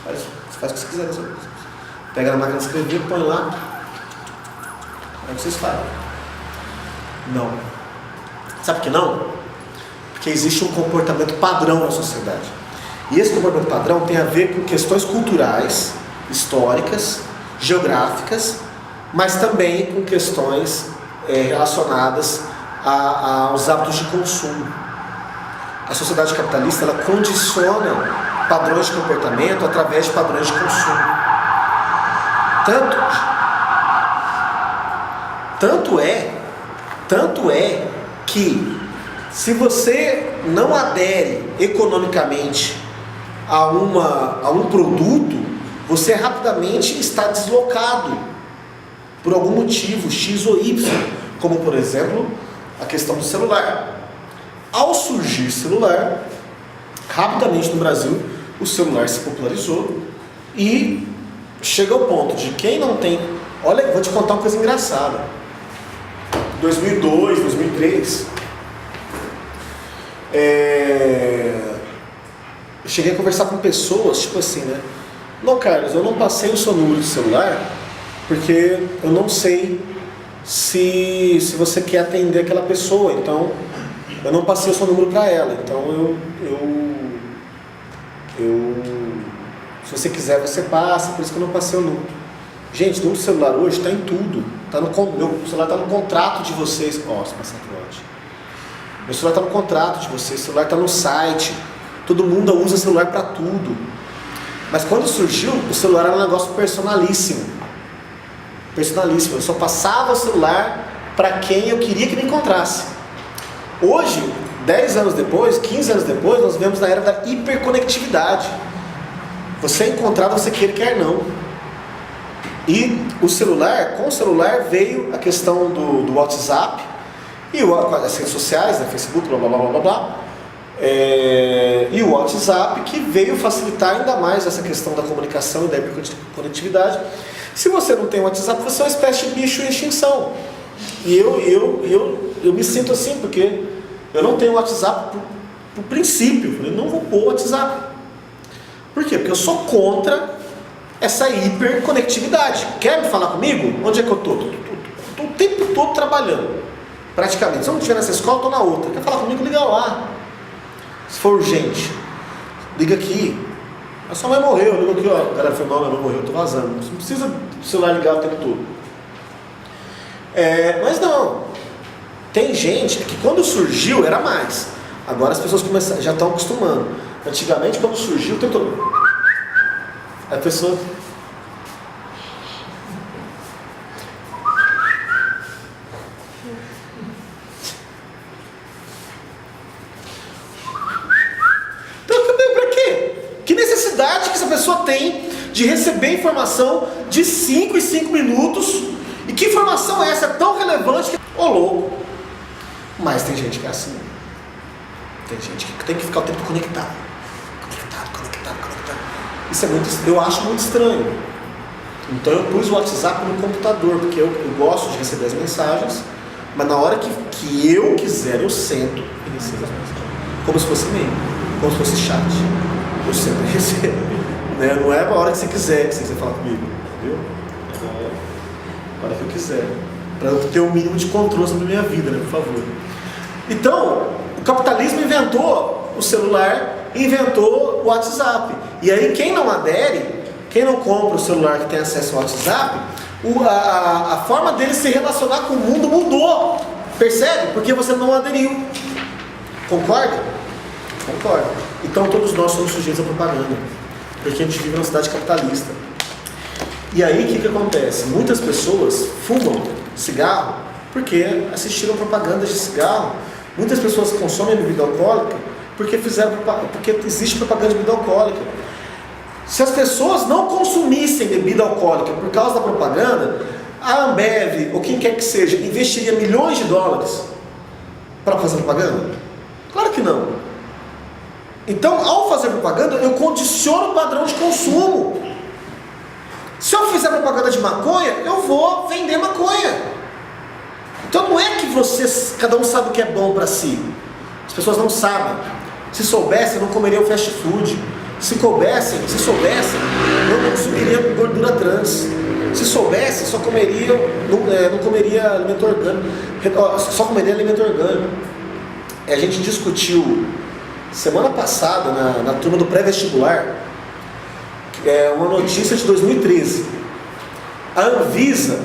Você faz o que você quiser. Pega na máquina de escrever, põe lá. É o que vocês fazem. Não. Sabe por que não? Porque existe um comportamento padrão na sociedade. E esse comportamento padrão tem a ver com questões culturais, históricas, geográficas, mas também com questões relacionadas aos hábitos de consumo. A sociedade capitalista ela condiciona padrões de comportamento através de padrões de consumo. Tanto é que se você não adere economicamente a um produto, você rapidamente está deslocado por algum motivo X ou Y, como por exemplo a questão do celular. Ao surgir celular, rapidamente no Brasil o celular se popularizou e chega ao ponto de quem não tem... Olha, vou te contar uma coisa engraçada. 2002, 2003, eu cheguei a conversar com pessoas, tipo assim, né? Não, Carlos, eu não passei o seu número de celular porque eu não sei se você quer atender aquela pessoa, então eu não passei o seu número para ela, então se você quiser você passa, por isso que eu não passei o número. Gente, o número do celular hoje está em tudo, meu celular está no contrato de vocês. Nossa, passa trote. Meu celular está no contrato de vocês, o celular está no site, todo mundo usa celular para tudo. Mas quando surgiu, o celular era um negócio personalíssimo. Eu só passava o celular para quem eu queria que me encontrasse. Hoje, 10 anos depois, 15 anos depois, nós vivemos na era da hiperconectividade. Você é encontrado, você quer não. E com o celular veio a questão do WhatsApp e as redes sociais, né, Facebook, blá blá blá blá blá. E o WhatsApp que veio facilitar ainda mais essa questão da comunicação e da hiperconectividade. Se você não tem WhatsApp, você é uma espécie de bicho em extinção. E eu me sinto assim, porque eu não tenho WhatsApp por princípio. Eu falei, não vou pôr WhatsApp. Por quê? Porque eu sou contra essa hiperconectividade. Quer me falar comigo? Onde é que eu estou? Estou o tempo todo trabalhando, praticamente. Se eu não estiver nessa escola, estou na outra. Quer falar comigo? Liga lá. Se for urgente, liga aqui. A sua mãe morreu, liga aqui, ó. Galera, foi mal, minha mãe morreu, eu estou vazando. Você não precisa do celular ligar o tempo todo. Mas não. Tem gente que quando surgiu era mais. Agora as pessoas já estão acostumando. Antigamente, quando surgiu, o tempo todo. A pessoa. Então, para quê? Que necessidade que essa pessoa tem de receber informação de 5 em 5 minutos? E que informação é essa tão relevante que. Ô louco! Mas tem gente que é assim. Tem gente que tem que ficar o tempo conectado. Isso é eu acho muito estranho. Então eu pus o WhatsApp no computador, porque eu gosto de receber as mensagens, mas na hora que eu quiser, eu sento e recebo as mensagens. Como se fosse e-mail, como se fosse chat. Eu sempre recebo. Né? Não é a hora que você quiser falar comigo. Entendeu? É a hora que eu quiser. Para eu ter um mínimo de controle sobre a minha vida, né? Por favor. Então, o capitalismo inventou o celular, inventou o WhatsApp. E aí quem não adere, quem não compra o celular que tem acesso ao WhatsApp, a forma dele se relacionar com o mundo mudou. Percebe? Porque você não aderiu. Concorda? Concordo. Então todos nós somos sujeitos à propaganda. Porque a gente vive numa cidade capitalista. E aí o que acontece? Muitas pessoas fumam cigarro porque assistiram propagandas de cigarro. Muitas pessoas consomem bebida alcoólica porque existe propaganda de bebida alcoólica. Se as pessoas não consumissem bebida alcoólica por causa da propaganda, a Ambev, ou quem quer que seja, investiria milhões de dólares para fazer propaganda? Claro que não. Então, ao fazer propaganda, eu condiciono o padrão de consumo. Se eu fizer propaganda de maconha, eu vou vender maconha. Então não é que cada um sabe o que é bom para si. As pessoas não sabem. Se soubessem, não comeriam fast food. Se soubessem, não consumiriam gordura trans. Se soubessem, não comeria alimento orgânico. Só comeria alimento orgânico. A gente discutiu semana passada na turma do pré-vestibular uma notícia de 2013. A Anvisa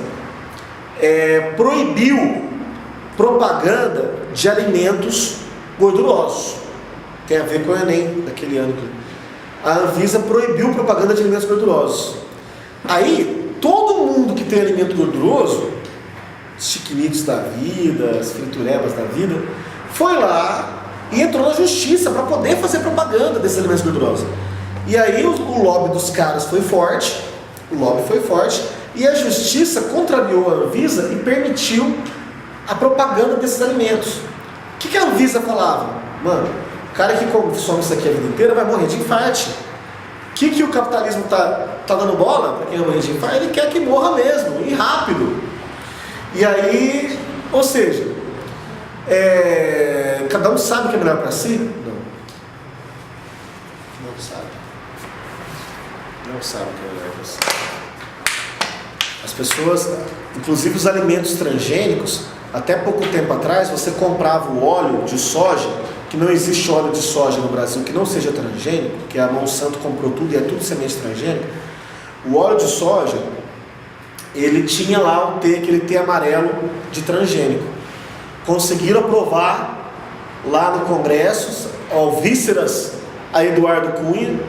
proibiu propaganda de alimentos gordurosos. Tem a ver com o Enem daquele ano. A Anvisa proibiu propaganda de alimentos gordurosos. Aí, todo mundo que tem alimento gorduroso, os chiquinitos da vida, as friturebas da vida, foi lá e entrou na justiça para poder fazer propaganda desses alimentos gordurosos. E aí o lobby dos caras foi forte, e a justiça contrariou a Anvisa e permitiu a propaganda desses alimentos. O que a Anvisa falava? Mano, o cara que consome isso aqui a vida inteira vai morrer de infarte. O que o capitalismo tá dando bola para quem vai morrer de infarte? Ele quer que morra mesmo, e rápido. E aí, ou seja, cada um sabe o que é melhor para si? Não sabe. Não sabe o que é melhor para si. As pessoas, inclusive os alimentos transgênicos, até pouco tempo atrás você comprava o óleo de soja, que não existe óleo de soja no Brasil que não seja transgênico, porque a Monsanto comprou tudo e é tudo semente transgênica. O óleo de soja, ele tinha lá aquele T amarelo de transgênico. Conseguiram aprovar lá no Congresso, ao vísceras a Eduardo Cunha,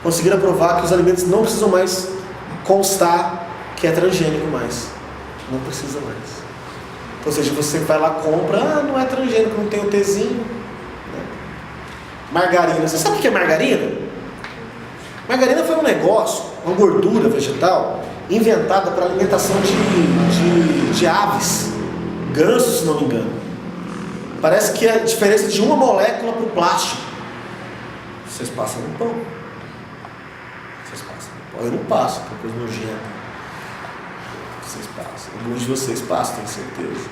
conseguiram aprovar que os alimentos não precisam mais constar que é transgênico mais. Não precisa mais. Ou seja, você vai lá, compra, não é transgênico, não tem o Tzinho. Né? Margarina. Você sabe o que é margarina? Margarina foi um negócio, uma gordura vegetal, inventada para alimentação de aves, gansos, se não me engano. Parece que é a diferença de uma molécula para o plástico. Vocês passam no pão. Eu não passo, porque coisa nojenta. Vocês passam. Alguns de vocês passam, tenho certeza.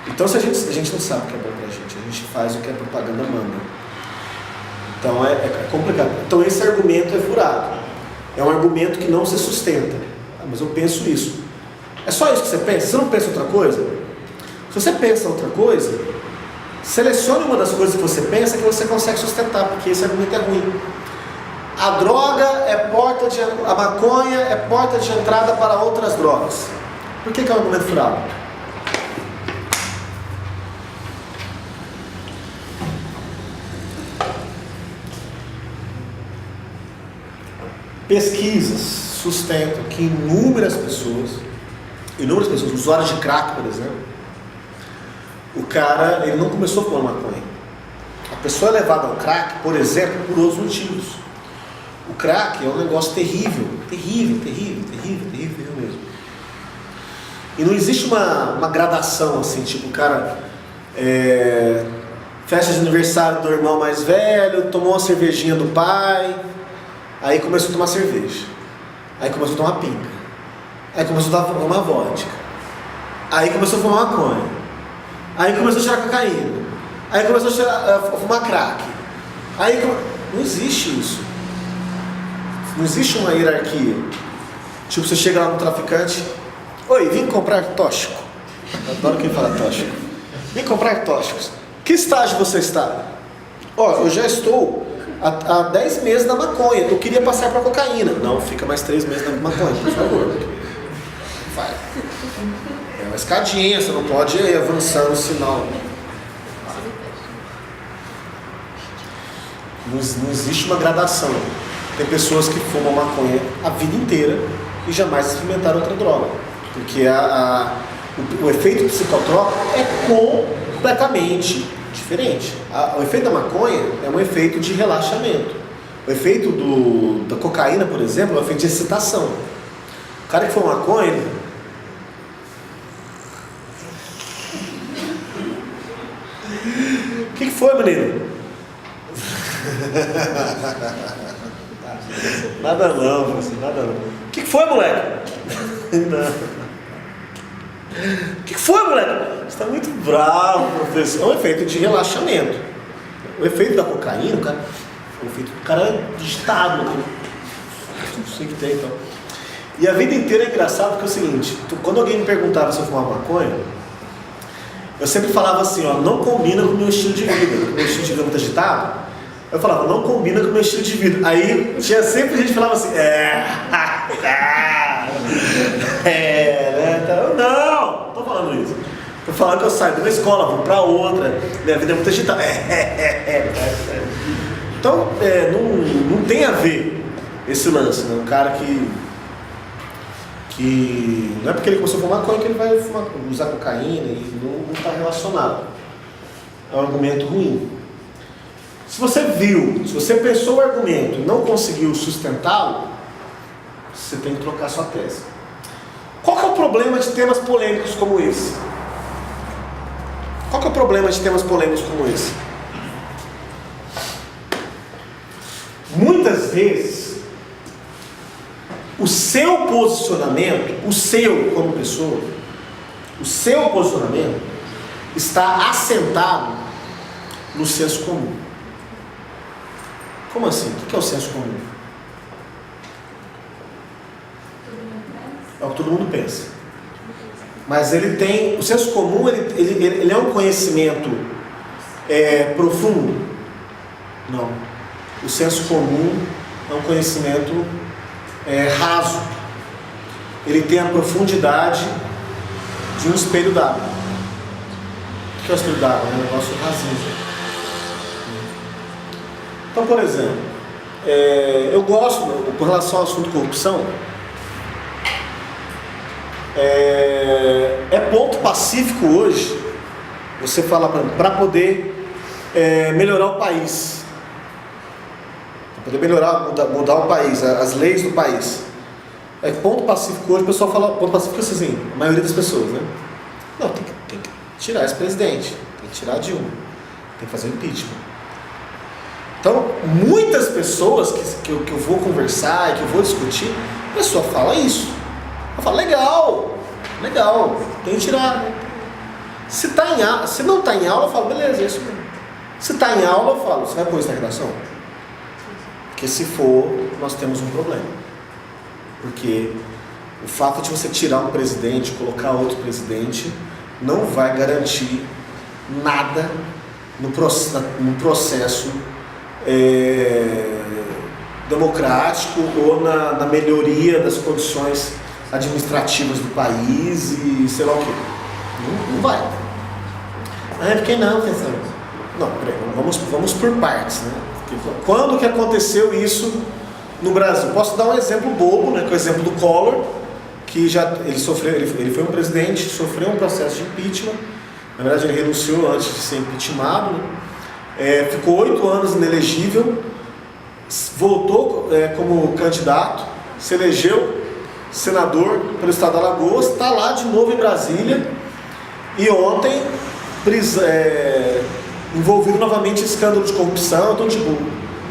Então, se a gente não sabe o que é bom pra gente, a gente faz o que a propaganda manda. Então, é complicado. Então, esse argumento é furado. É um argumento que não se sustenta. Mas eu penso isso. É só isso que você pensa? Você não pensa outra coisa? Se você pensa outra coisa, selecione uma das coisas que você pensa que você consegue sustentar, porque esse argumento é ruim. A droga a maconha é porta de entrada para outras drogas. Por que é um argumento furado? Pesquisas sustentam que inúmeras pessoas, usuários de crack, por exemplo, o cara, ele não começou a fumar maconha. A pessoa é levada ao crack, por exemplo, por outros motivos. O crack é um negócio terrível mesmo. E não existe uma gradação assim, tipo, o cara, festa de aniversário do irmão mais velho, tomou uma cervejinha do pai, aí começou a tomar cerveja, aí começou a tomar pinga, aí começou a tomar vodka, aí começou a fumar maconha, aí começou a cheirar cocaína, aí começou a fumar crack, não existe isso. Não existe uma hierarquia. Tipo, você chega lá no traficante, oi, vim comprar tóxico. Eu adoro quem fala tóxico. Vim comprar tóxicos. Que estágio você está? Eu já estou há 10 meses na maconha. Eu queria passar para cocaína. Não, fica mais 3 meses na maconha, por favor. Vai. É uma escadinha, você não pode ir avançando o sinal. Não existe uma gradação. Tem pessoas que fumam maconha a vida inteira e jamais experimentaram outra droga. Porque o efeito psicotrópico é completamente diferente. O efeito da maconha é um efeito de relaxamento. O efeito da cocaína, por exemplo, é um efeito de excitação. O cara que fuma maconha, O que foi, menino? Nada não, nada não. O que foi, moleque? Não. O que foi, moleque? Você está muito bravo, professor. É um efeito de relaxamento. O efeito da cocaína, cara, é um efeito do cara agitado. Não sei o que tem, então. E a vida inteira é engraçado porque é o seguinte, quando alguém me perguntava se eu fumava maconha, eu sempre falava assim, não combina com o meu estilo de vida. O meu estilo de vida é muito agitado. Eu falava, não combina com o meu estilo de vida. Aí tinha sempre gente que falava assim, não tô falando isso. Tô falando que eu saio de uma escola, vou pra outra, minha vida é muito agitada. Então, não tem a ver esse lance, né? Um cara que não é porque ele começou a fumar maconha que ele vai usar cocaína e não está relacionado. É um argumento ruim. Se você pensou o argumento e não conseguiu sustentá-lo, você tem que trocar sua tese. Qual que é o problema de temas polêmicos como esse? Qual que é o problema de temas polêmicos como esse? Muitas vezes, o seu posicionamento, o seu como pessoa, o seu posicionamento está assentado no senso comum. Como assim? O que é o senso comum? É o que todo mundo pensa. Mas ele tem... O senso comum, ele é um conhecimento profundo? Não. O senso comum é um conhecimento raso. Ele tem a profundidade de um espelho d'água. O que é o espelho d'água? É um negócio rasinho. Então, por exemplo, eu gosto, com relação ao assunto corrupção, é ponto pacífico hoje você falar para poder melhorar o país, para poder mudar o país, as leis do país. É ponto pacífico hoje, o pessoal fala, ponto pacífico assim, a maioria das pessoas, né? Não, tem que tirar esse presidente, tem que tirar a Dilma, tem que fazer o impeachment. Então, muitas pessoas que eu vou conversar e que eu vou discutir, a pessoa fala isso. Ela fala, legal, tem que tirar. Se não está em aula, eu falo, beleza, é isso mesmo. Se está em aula, eu falo, você vai pôr isso na redação? Porque se for, nós temos um problema. Porque o fato de você tirar um presidente, colocar outro presidente, não vai garantir nada no processo democrático ou na melhoria das condições administrativas do país e sei lá o quê. Não vai. Por que não, professor? Não, peraí, vamos por partes, né? Quando que aconteceu isso no Brasil? Posso dar um exemplo bobo, né? Que é o exemplo do Collor, que ele foi um presidente, sofreu um processo de impeachment. Na verdade, ele renunciou antes de ser impeachmentado, né? Ficou 8 anos inelegível, voltou como candidato, se elegeu senador pelo estado de Alagoas, está lá de novo em Brasília e ontem envolvido novamente em escândalo de corrupção. Então, tipo,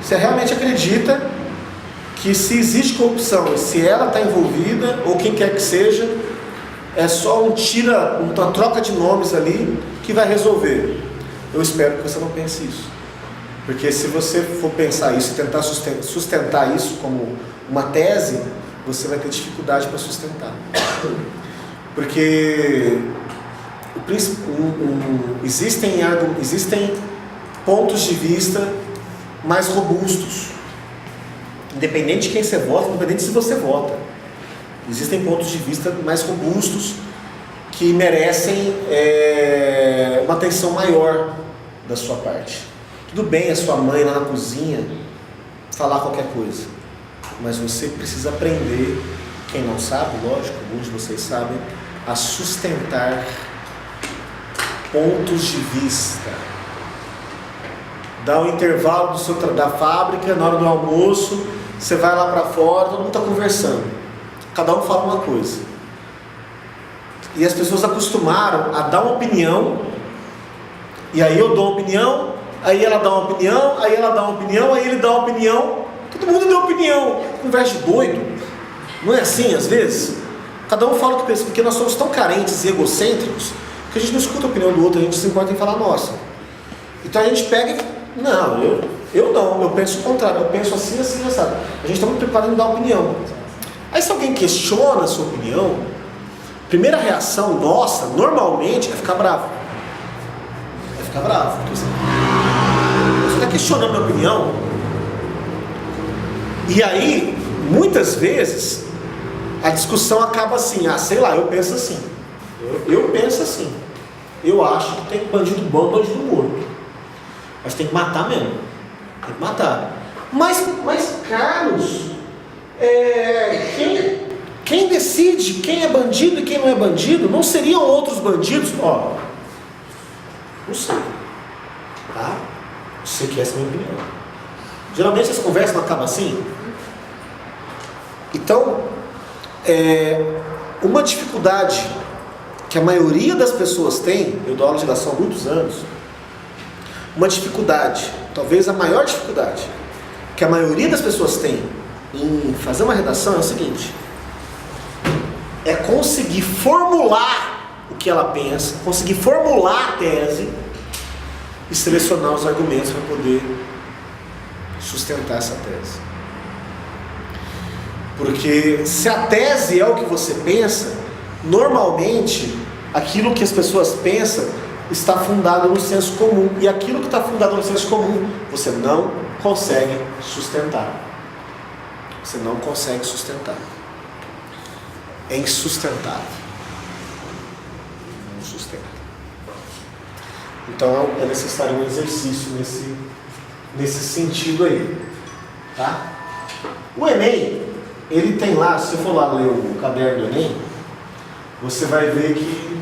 você realmente acredita que se existe corrupção e se ela está envolvida, ou quem quer que seja, é só uma troca de nomes ali que vai resolver? Eu espero que você não pense isso. Porque se você for pensar isso e tentar sustentar isso como uma tese, você vai ter dificuldade para sustentar. Porque existem pontos de vista mais robustos. Independente de quem você vota, independente se você vota. Existem pontos de vista mais robustos que merecem uma atenção maior da sua parte. Tudo bem a sua mãe lá na cozinha falar qualquer coisa, mas você precisa aprender, quem não sabe, lógico, alguns de vocês sabem, a sustentar pontos de vista. Dá um intervalo da fábrica, na hora do almoço, você vai lá para fora, todo mundo está conversando, cada um fala uma coisa. E as pessoas acostumaram a dar uma opinião, e aí eu dou uma opinião, aí ela dá uma opinião, aí ela dá uma opinião, aí ele dá uma opinião, todo mundo deu opinião. Conversa de doido. Não é assim às vezes? Cada um fala o que pensa, porque nós somos tão carentes e egocêntricos que a gente não escuta a opinião do outro, a gente se importa em falar a nossa. Então a gente pega e... Não, eu penso o contrário, eu penso assim, assim, sabe? A gente está muito preparado em dar opinião. Aí se alguém questiona a sua opinião, a primeira reação nossa, normalmente, é ficar bravo. Porque você está questionando a minha opinião. E aí, muitas vezes, a discussão acaba assim, sei lá, eu penso assim. Eu penso assim. Eu acho que tem bandido bom e bandido morto. Mas tem que matar mesmo. Tem que matar. Mas Carlos, quem decide quem é bandido e quem não é bandido? Não seriam outros bandidos? Não sei. Tá? Eu sei que essa é a minha opinião. Geralmente as conversas não acabam assim. Então, uma dificuldade que a maioria das pessoas tem, eu dou aula de redação há muitos anos, uma dificuldade, talvez a maior dificuldade, que a maioria das pessoas tem em fazer uma redação é o seguinte: é conseguir formular o que ela pensa, conseguir formular a tese e selecionar os argumentos para poder sustentar essa tese. Porque se a tese é o que você pensa, normalmente aquilo que as pessoas pensam está fundado no senso comum, e aquilo que está fundado no senso comum você não consegue sustentar. Você não consegue sustentar. É insustentável. Não sustenta. Então é necessário um exercício nesse sentido aí, tá? O Enem, ele tem lá, se você for lá ler o caderno do Enem, você vai ver que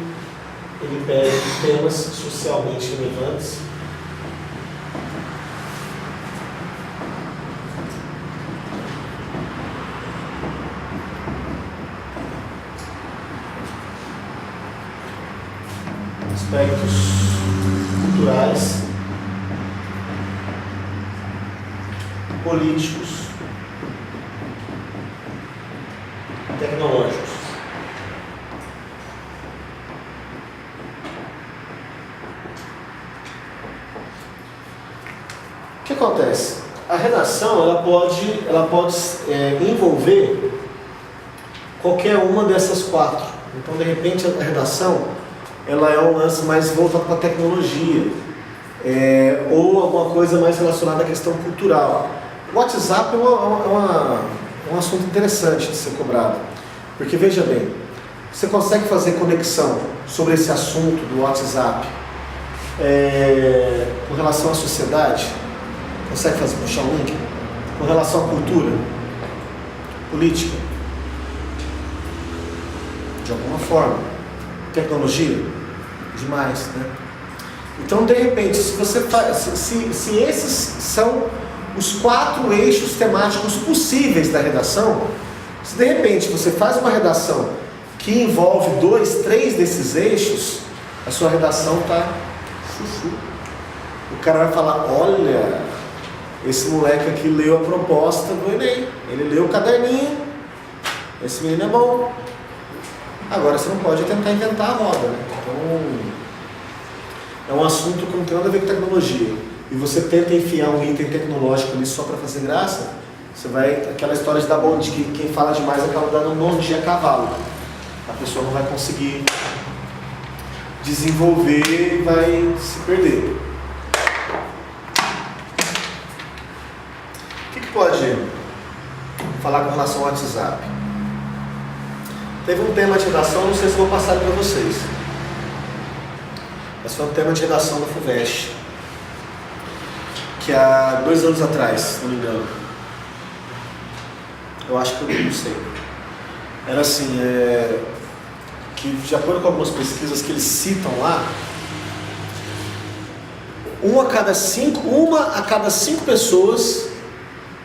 ele pega temas socialmente relevantes. Aspectos culturais, políticos, tecnológicos. O que acontece? A redação ela pode envolver qualquer uma dessas 4. Então, de repente, a redação ela é um lance mais voltado para a tecnologia, ou alguma coisa mais relacionada à questão cultural. O WhatsApp é um assunto interessante de ser cobrado, porque, veja bem, você consegue fazer conexão sobre esse assunto do WhatsApp com relação à sociedade? Consegue puxar um link? Com relação à cultura? Política? De alguma forma? Tecnologia? Demais, né? Então, de repente, se você se esses são os 4 eixos temáticos possíveis da redação, se de repente você faz uma redação que envolve 2, 3 desses eixos, a sua redação está chuchu. O cara vai falar, olha, esse moleque aqui leu a proposta do Enem, ele leu o caderninho, esse menino é bom. Agora você não pode tentar inventar a roda, né? Então, é um assunto que não tem nada a ver com tecnologia. E você tenta enfiar um item tecnológico ali só para fazer graça, você vai, aquela história de dar bom de que quem fala demais acaba dando um bom dia a cavalo. A pessoa não vai conseguir desenvolver e vai se perder. O que pode falar com relação ao WhatsApp? Teve um tema de redação, não sei se vou passar para vocês. Mas foi um tema de redação da FUVEST, que há 2 anos atrás, se não me engano. Eu acho que eu não sei. Era assim, que de acordo com algumas pesquisas que eles citam lá, uma a cada cinco pessoas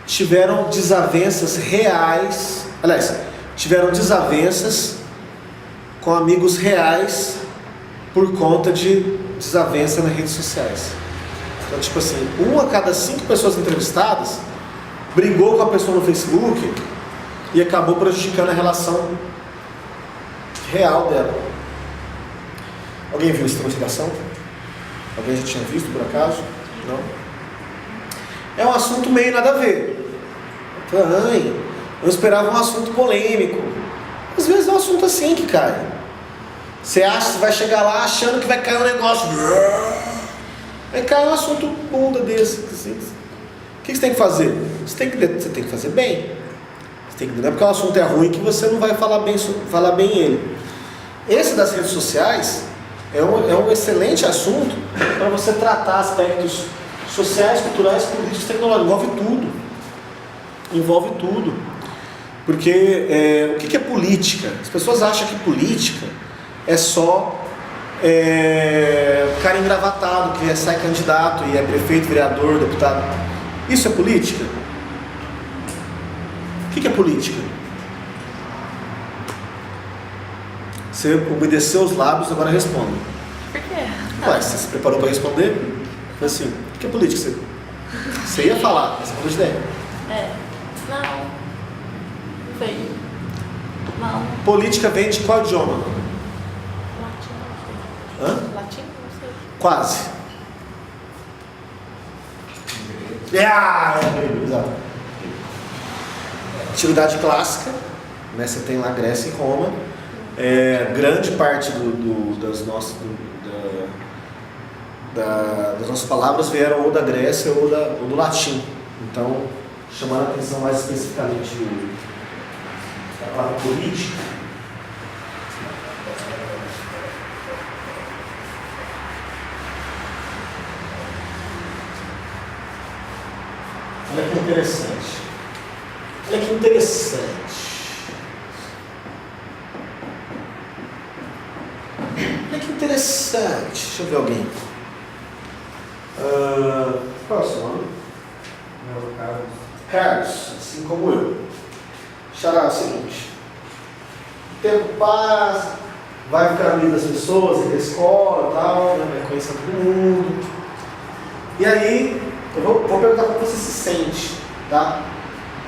tiveram desavenças reais, aliás, tiveram desavenças com amigos reais por conta de desavença nas redes sociais. Então, tipo assim, 1 a cada 5 pessoas entrevistadas brigou com a pessoa no Facebook e acabou prejudicando a relação real dela. Alguém viu esse tema de redação? Alguém já tinha visto, por acaso? Não? É um assunto meio nada a ver. Eu esperava um assunto polêmico. Às vezes é um assunto assim que cai. Você acha que vai chegar lá achando que vai cair um negócio. Aí cai um assunto bunda desse. Assim. O que você tem que fazer? Você tem que fazer bem. Você tem que, não é porque o assunto é ruim que você não vai falar bem ele. Esse das redes sociais é um excelente assunto para você tratar aspectos sociais, culturais, políticos, tecnológicos. Envolve tudo. Porque o que é política? As pessoas acham que política é só cara engravatado que sai candidato e é prefeito, vereador, deputado. Isso é política? O que é política? Você obedeceu os lábios, agora responde. Por quê? Ué, você se preparou para responder? Foi assim, o que é política? Você ia falar, mas você mudou de ideia. Não. Veio. Não. Política vem de qual idioma? Latim, Hã? Latim, não sei. Quase. Exato. Antiguidade clássica, né? Você tem lá Grécia e Roma. Grande parte das nossas palavras vieram ou da Grécia ou do latim. Então, chamaram a atenção mais especificamente da palavra política. Olha que interessante. Olha que interessante. Olha que interessante. Deixa eu ver alguém. Qual é o seu nome? Meu Carlos. Carlos, assim como eu. Xará, é o seguinte. O tempo passa, vai ficar amigo das pessoas, ir da escola e tal, né? Vai conhecer todo mundo. E aí, eu vou perguntar como você se sente, tá?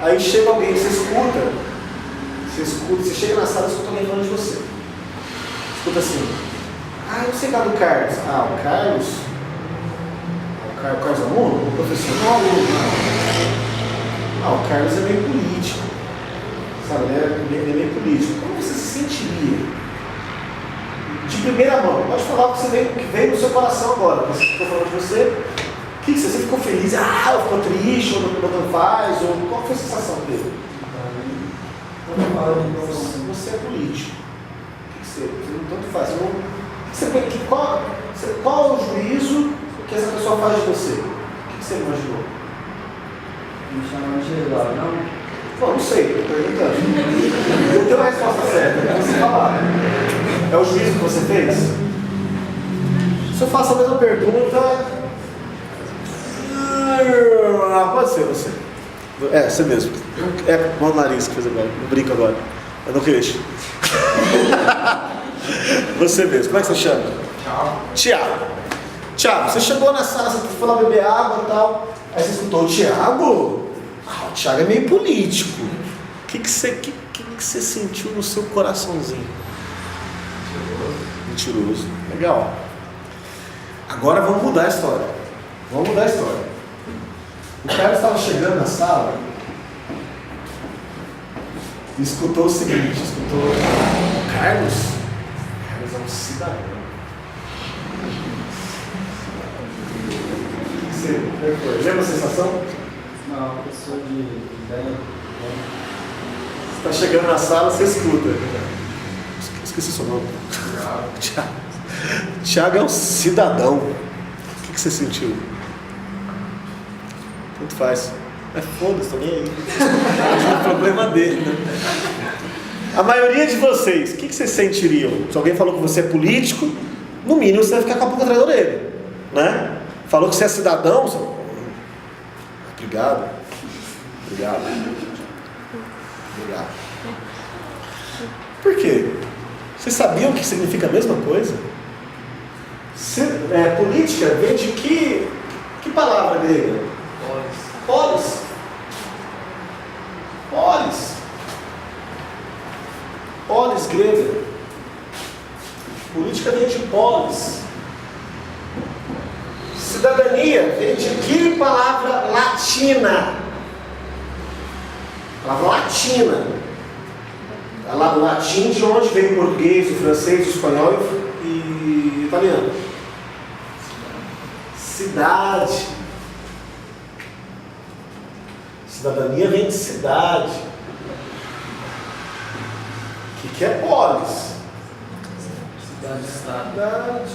Aí chega alguém, você escuta, você chega na sala e escuta alguém falando de você. Escuta assim, eu sei lá do Carlos. O Carlos? O Carlos é aluno? O professor? Não, aluno, não. O Carlos é meio político. cara, ele é meio político. Como você se sentiria? De primeira mão, pode falar o que veio no seu coração agora, que estou falando de você. O que você ficou feliz? Ou ficou triste, ou não faz? Ou qual foi a sensação dele? Você é político. O que você tanto faz? Qual é o juízo que essa pessoa faz de você? O que você imaginou? Me chamam de Eduardo, não? Bom, não sei, estou perguntando. Eu tenho a resposta certa, é você falar. É o juízo que você fez? Se eu faço a mesma pergunta. Pode ser você. É, você mesmo. É o nariz que fez agora. Não brinco agora. É no queixo. Você mesmo. Como é que você chama? Tiago. Tiago, você chegou na sala, você foi lá beber água e tal. Aí você escutou o Tiago. O Tiago é meio político. O que você sentiu no seu coraçãozinho? Mentiroso. Legal. Agora vamos mudar a história. O cara estava chegando na sala e escutou o seguinte, o Carlos é um cidadão. Você lembra a sensação? Não, pessoa de ideia. Você está chegando na sala, você escuta. Esqueci seu nome. Tiago é um cidadão. O que você sentiu? Tanto faz. Mas foda-se, também aí. É o problema dele, né? A maioria de vocês, o que vocês sentiriam? Se alguém falou que você é político, no mínimo você vai ficar com a boca atrás da orelha, né? Falou que você é cidadão, você... Obrigado. Por quê? Vocês sabiam que significa a mesma coisa? Política vem de que palavra grega? Polis. Polis grega. Política vem de polis. Cidadania vem de que palavra latina? Palavra latina. Lá do latim, de onde vem o português, o francês, o espanhol e o italiano? Cidade. Cidadania vem de cidade. O que é polis? Cidade.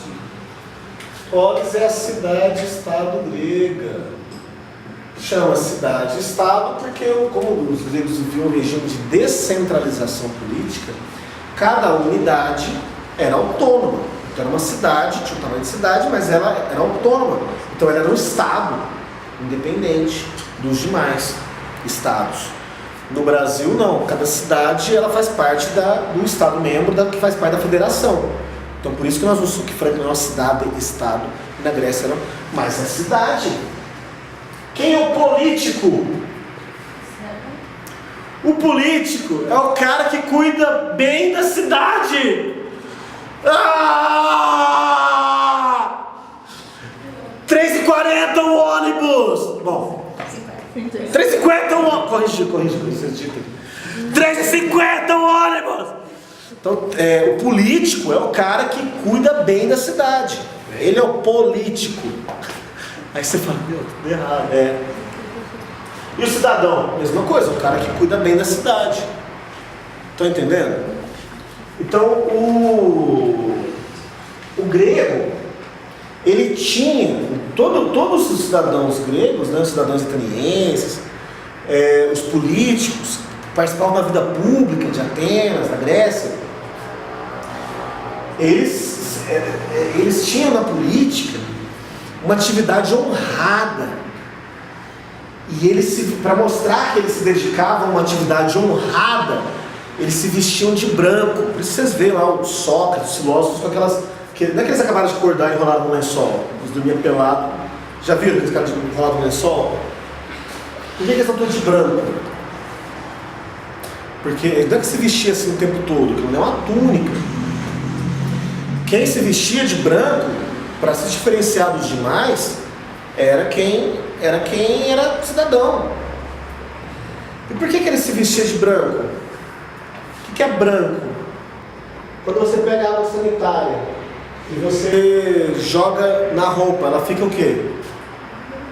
Polis é a cidade-estado grega. Chama cidade-estado porque, como os gregos viviam um regime de descentralização política, cada unidade era autônoma. Então era uma cidade, tinha o tamanho de cidade, mas ela era autônoma. Então ela era um estado independente dos demais estados. No Brasil não, cada cidade ela faz parte do estado membro que faz parte da federação. Então por isso que nós usamos que Franklin não é uma cidade, estado, e na Grécia não, mas é cidade. Quem é o político? O político é o cara que cuida bem da cidade. 3h40 o ônibus. Bom, 3h50 o ônibus. Corrige, vocês ditam. 3h50 o ônibus. Então, o político é o cara que cuida bem da cidade. Ele é o político. Aí você fala, tudo errado. E o cidadão? Mesma coisa, o cara que cuida bem da cidade. Estão entendendo? Então, o grego, ele tinha, todos os cidadãos gregos, né, os cidadãos atenienses, os políticos, participavam da vida pública de Atenas, da Grécia, eles tinham na política uma atividade honrada. E para mostrar que eles se dedicavam a uma atividade honrada, eles se vestiam de branco. Por isso vocês veem lá o Sócrates, os filósofos com aquelas... Não é que eles acabaram de acordar e enrolaram no lençol. Eles dormiam pelados. Já viram aqueles caras enrolados no lençol? Por que eles estão todos de branco? Porque não é que se vestia assim o tempo todo, aquilo não é uma túnica. Quem se vestia de branco, para se diferenciar dos demais, era quem era cidadão. E por que ele se vestia de branco? que é branco? Quando você pega a água sanitária e você joga na roupa, ela fica o quê?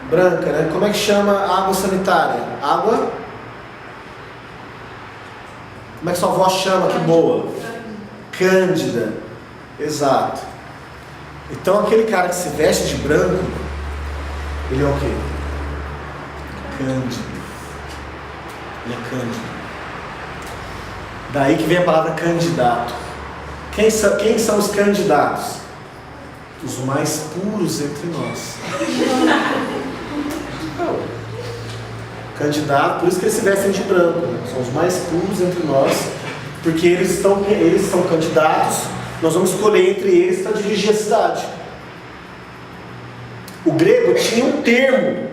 Branca, né? Como é que chama a água sanitária? Água? Como é que sua avó chama? Que boa? Cândida. Exato. Então aquele cara que se veste de branco, ele é o quê? Cândido. Ele é cândido. Daí que vem a palavra candidato. Quem são os candidatos? Os mais puros entre nós. Candidato, por isso que eles se vestem de branco, né? São os mais puros entre nós, porque eles são candidatos, nós vamos escolher entre eles para dirigir a cidade. O grego tinha um termo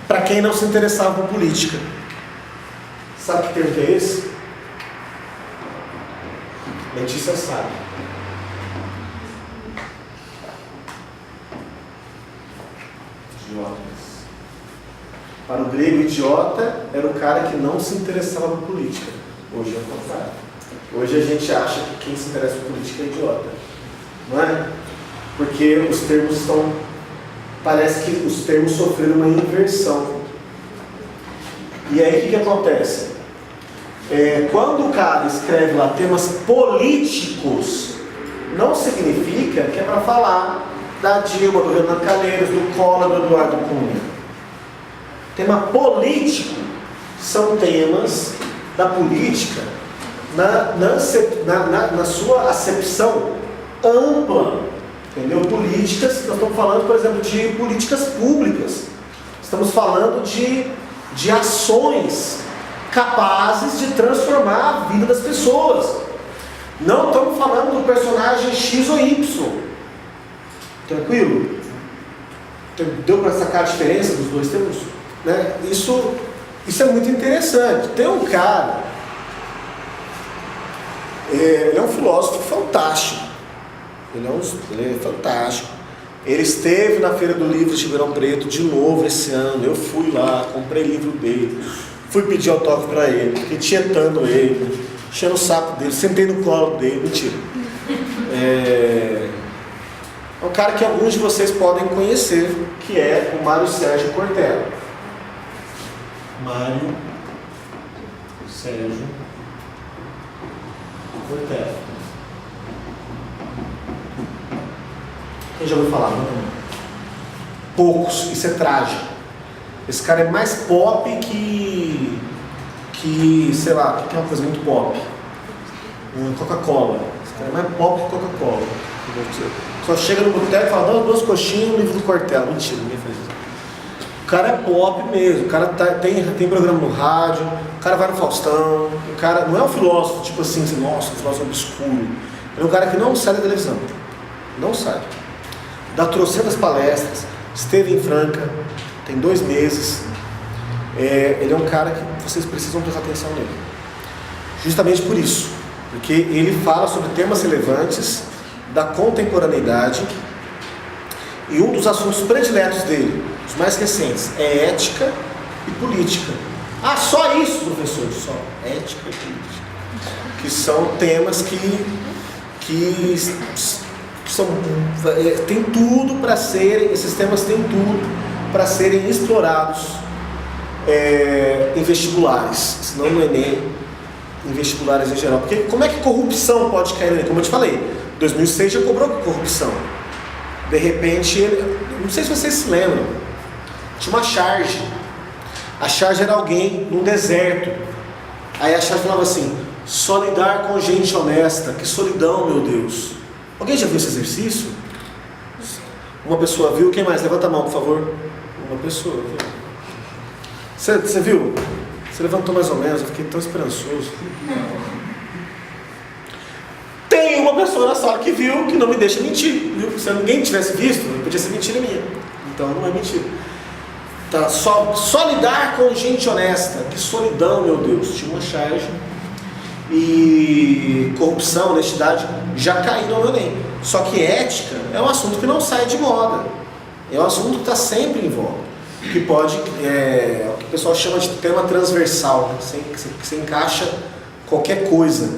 para quem não se interessava por política. Sabe que termo que é esse? Letícia sabe. Idiotas. Para o grego, idiota era o cara que não se interessava por política. Hoje é o contrário. Hoje a gente acha que quem se interessa por política é idiota. Não é? Porque os termos estão... Parece que os termos sofreram uma inversão. E aí o que acontece? Quando o cara escreve lá temas políticos, não significa que é para falar da Dilma, do Renan Calheiros, do Collor, do Eduardo Cunha. Tema político são temas da política na sua acepção ampla, entendeu? Políticas, nós estamos falando, por exemplo, de políticas públicas. Estamos falando de ações capazes de transformar a vida das pessoas. Não estamos falando do personagem X ou Y. Tranquilo? Deu para sacar a diferença dos dois termos? Né? Isso é muito interessante. Tem um cara, ele é um filósofo fantástico. Ele é fantástico. Ele esteve na Feira do Livro de Ribeirão Preto de novo esse ano. Eu fui lá, comprei livro dele, fui pedir autógrafo para ele, fiquei tietando ele, enchendo o saco dele, sentei no colo dele. Mentira. É um cara que alguns de vocês podem conhecer, que é o Mário Sérgio Cortella. Mário Sérgio Cortella. Quem já ouviu falar? Poucos. Isso é trágico. Esse cara é mais pop que sei lá, que é uma coisa muito pop. Coca-Cola. Esse cara é mais pop que Coca-Cola. Só chega no boteco e fala, dá 2 coxinhas e um livro do Cortella. Mentira, ninguém faz isso. O cara é pop mesmo, o cara tem programa no rádio, o cara vai no Faustão, o cara não é um filósofo, tipo assim, nossa, um filósofo obscuro. É um cara que não sai da televisão. Não sai. Dá trocentas palestras, esteve em Franca, tem 2 meses. Ele é um cara que vocês precisam prestar atenção nele. Justamente por isso. Porque ele fala sobre temas relevantes da contemporaneidade. E um dos assuntos prediletos dele, os mais recentes, é ética e política. Ah, só isso, professor? Só ética e política. Que são temas que são, tem tudo para serem, esses temas têm tudo para serem explorados em vestibulares, se não no Enem, em vestibulares em geral. Porque como é que corrupção pode cair no Enem? Como eu te falei, 2006 já cobrou corrupção. De repente, não sei se vocês se lembram, tinha uma charge. A charge era alguém num deserto. Aí a charge falava assim, só lidar com gente honesta. Que solidão, meu Deus. Alguém já viu esse exercício? Uma pessoa viu? Quem mais? Levanta a mão, por favor. Uma pessoa viu. Você viu? Você levantou mais ou menos, eu fiquei tão esperançoso. Tem uma pessoa na sala que viu, que não me deixa mentir. Viu? Se ninguém tivesse visto, podia ser mentira minha. Então não é mentira. Tá, só lidar com gente honesta. Que solidão, meu Deus. Tinha uma charge. E corrupção, honestidade já caíram no Enem. Só que ética é um assunto que não sai de moda. É um assunto que está sempre em voga. Que pode, o que o pessoal chama de tema transversal. Né? Você encaixa qualquer coisa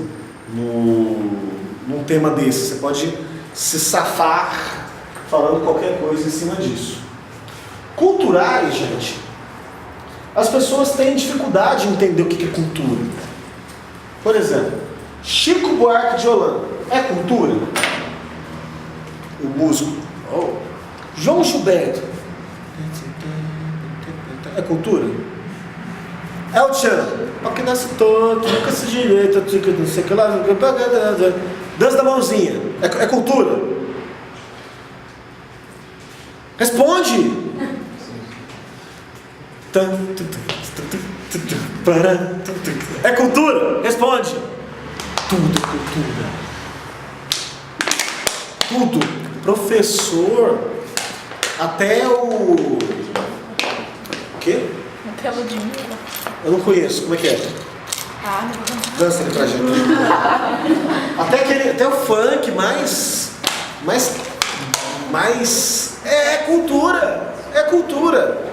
num tema desse. Você pode se safar falando qualquer coisa em cima disso. Culturais, gente, as pessoas têm dificuldade em entender o que é cultura. Por exemplo, Chico Buarque de Holanda é cultura? O músico. João Gilberto é cultura? El Chan, para que nasce todo, nunca se direita, não sei o que lá, dança da mãozinha, é cultura? Responde! É cultura? Responde! Tudo é cultura. Tudo. Professor, até o quê? Até o Ludmilla. Eu não conheço, como é que é? Ah, Dança ali pra gente. Até o funk mais é cultura. É cultura.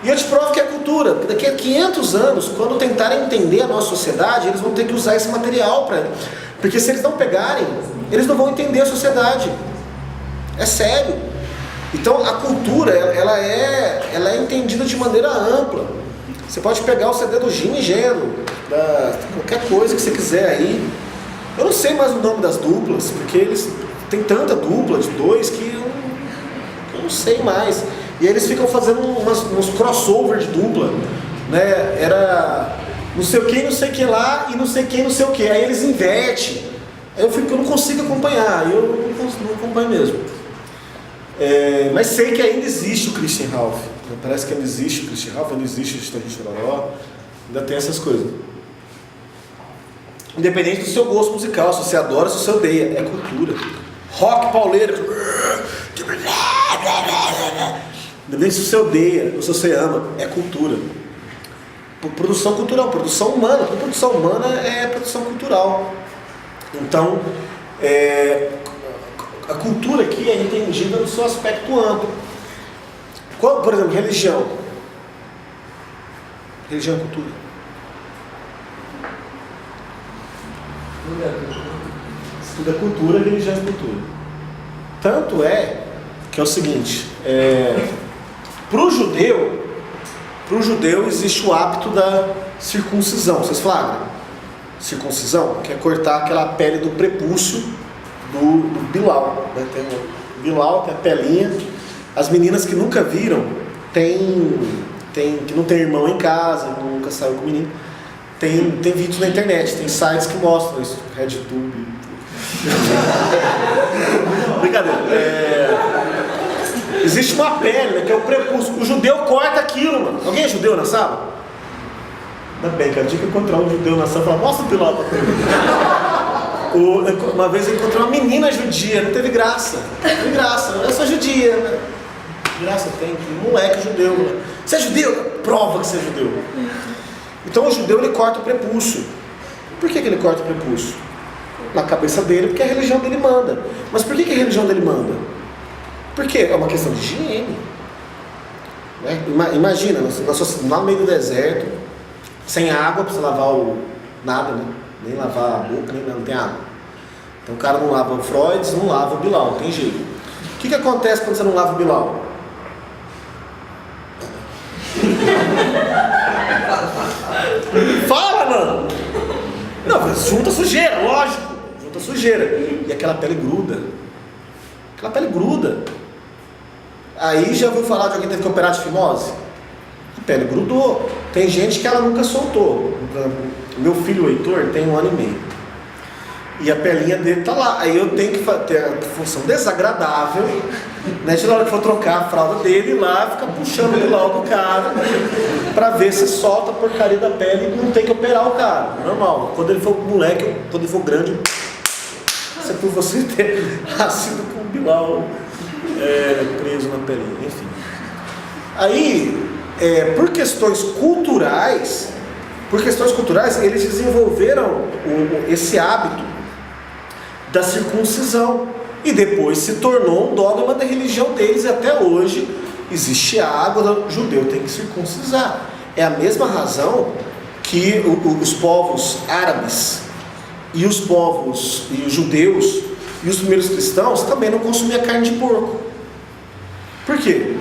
E eu te provo que é cultura. Daqui a 500 anos, quando tentarem entender a nossa sociedade, eles vão ter que usar esse material para. Porque se eles não pegarem, eles não vão entender a sociedade. É sério. Então a cultura, ela é entendida de maneira ampla. Você pode pegar o CD do Gino e Geno, qualquer coisa que você quiser aí. Eu não sei mais o nome das duplas, porque eles têm tanta dupla de dois que eu não sei mais. E aí eles ficam fazendo uns crossover de dupla, né? Era não sei o que, não sei o que lá e não sei quem, não sei o que. Aí eles invertem. Aí eu não consigo acompanhar, eu não acompanho mesmo. Mas sei que ainda existe o Christian Ralph. Parece que ainda existe o Christian Ralph, ainda existe o Estadinho Chororó. Ainda tem essas coisas. Independente do seu gosto musical, se você adora, se você odeia, é cultura. Rock pauleiro. Independente se você odeia ou se você ama, é cultura. Produção cultural, produção humana. Produção humana é produção cultural. Então, a cultura aqui é entendida no seu aspecto amplo. Por exemplo, religião. Religião é cultura. Tudo é cultura, religião é cultura. Tanto é que é o seguinte, para o judeu existe o hábito da circuncisão. Vocês flagram? Circuncisão, que é cortar aquela pele do prepúcio do Bilal, né? Tem o Bilal, tem a pelinha. As meninas que nunca viram, que não tem irmão em casa, nunca saiu com o menino, tem vídeos na internet, tem sites que mostram isso, RedTube. Brincadeira. Existe uma pele, né, que é o prepúcio. O judeu corta aquilo, mano. Alguém é judeu na sala? Ainda bem, cara. O dia que eu encontrar um judeu na sala, eu falo, mostra o Bilal pra tu. Uma vez eu encontrei uma menina judia, não teve graça. Não teve graça, eu sou judia, né? Graça tem, que moleque judeu. Né? Você é judeu? Prova que você é judeu. Então o judeu, ele corta o prepúcio. Por que ele corta o prepúcio? Na cabeça dele, porque a religião dele manda. Mas por que a religião dele manda? Porque é uma questão de higiene. Né? Imagina, lá no meio do deserto, sem água para você lavar nada, né? Nem lavar a boca, nem não tem água. Então o cara não lava o Freud, não lava o Bilal, não tem jeito. O que acontece quando você não lava o Bilal? Fala, mano! Não, junta sujeira, lógico. Junta sujeira. E aquela pele gruda. Aquela pele gruda. Aí já ouviu falar de alguém que teve que operar de fimose? A pele grudou. Tem gente que ela nunca soltou. Meu filho, o Heitor, tem 1 ano e meio. E a pelinha dele tá lá. Aí eu tenho que ter a função desagradável, né? De na hora que for trocar a fralda dele, ir lá, ficar puxando o Bilal do cara, pra ver se solta a porcaria da pele e não tem que operar o cara. Normal. Quando ele for moleque, quando ele for grande, isso é por você ter nascido com o Bilal preso na pelinha. Enfim. Aí, por questões culturais, eles desenvolveram esse hábito da circuncisão e depois se tornou um dogma da religião deles, e até hoje existe água, o judeu tem que circuncisar. É a mesma razão que os povos árabes, e os povos, e os judeus, e os primeiros cristãos também não consumiam carne de porco. Por quê?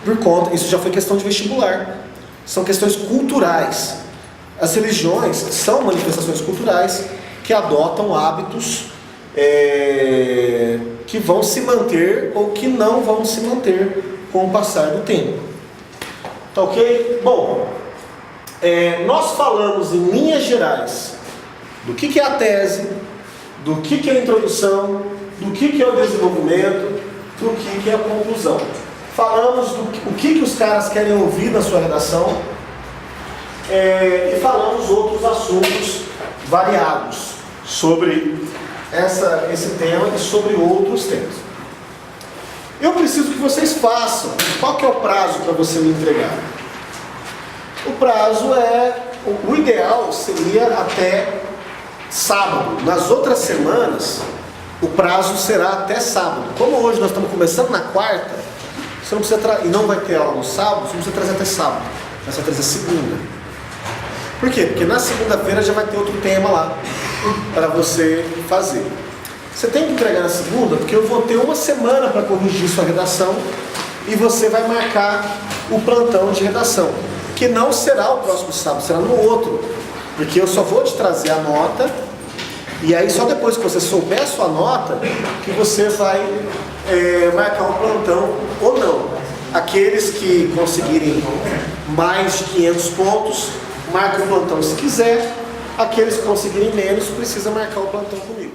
Por conta, isso já foi questão de vestibular. São questões culturais. As religiões são manifestações culturais que adotam hábitos que vão se manter ou que não vão se manter com o passar do tempo. Tá ok? Bom, nós falamos em linhas gerais do que é a tese, do que é a introdução, do que é o desenvolvimento, do que é a conclusão. Falamos o que os caras querem ouvir na sua redação e falamos outros assuntos variados sobre esse tema e sobre outros temas. Eu preciso que vocês façam. Qual que é o prazo para você me entregar? O prazo o ideal seria até sábado. Nas outras semanas, o prazo será até sábado. Como hoje nós estamos começando na quarta, você não precisa e não vai ter aula no sábado, você não precisa trazer até sábado. Você vai trazer segunda. Por quê? Porque na segunda-feira já vai ter outro tema lá para você fazer. Você tem que entregar na segunda, porque eu vou ter uma semana para corrigir sua redação e você vai marcar o plantão de redação, que não será o próximo sábado, será no outro, porque eu só vou te trazer a nota e aí só depois que você souber a sua nota que você vai marcar um plantão ou não. Aqueles que conseguirem mais de 500 pontos, marcam o plantão se quiser. Aqueles que conseguirem menos, precisa marcar o plantão comigo.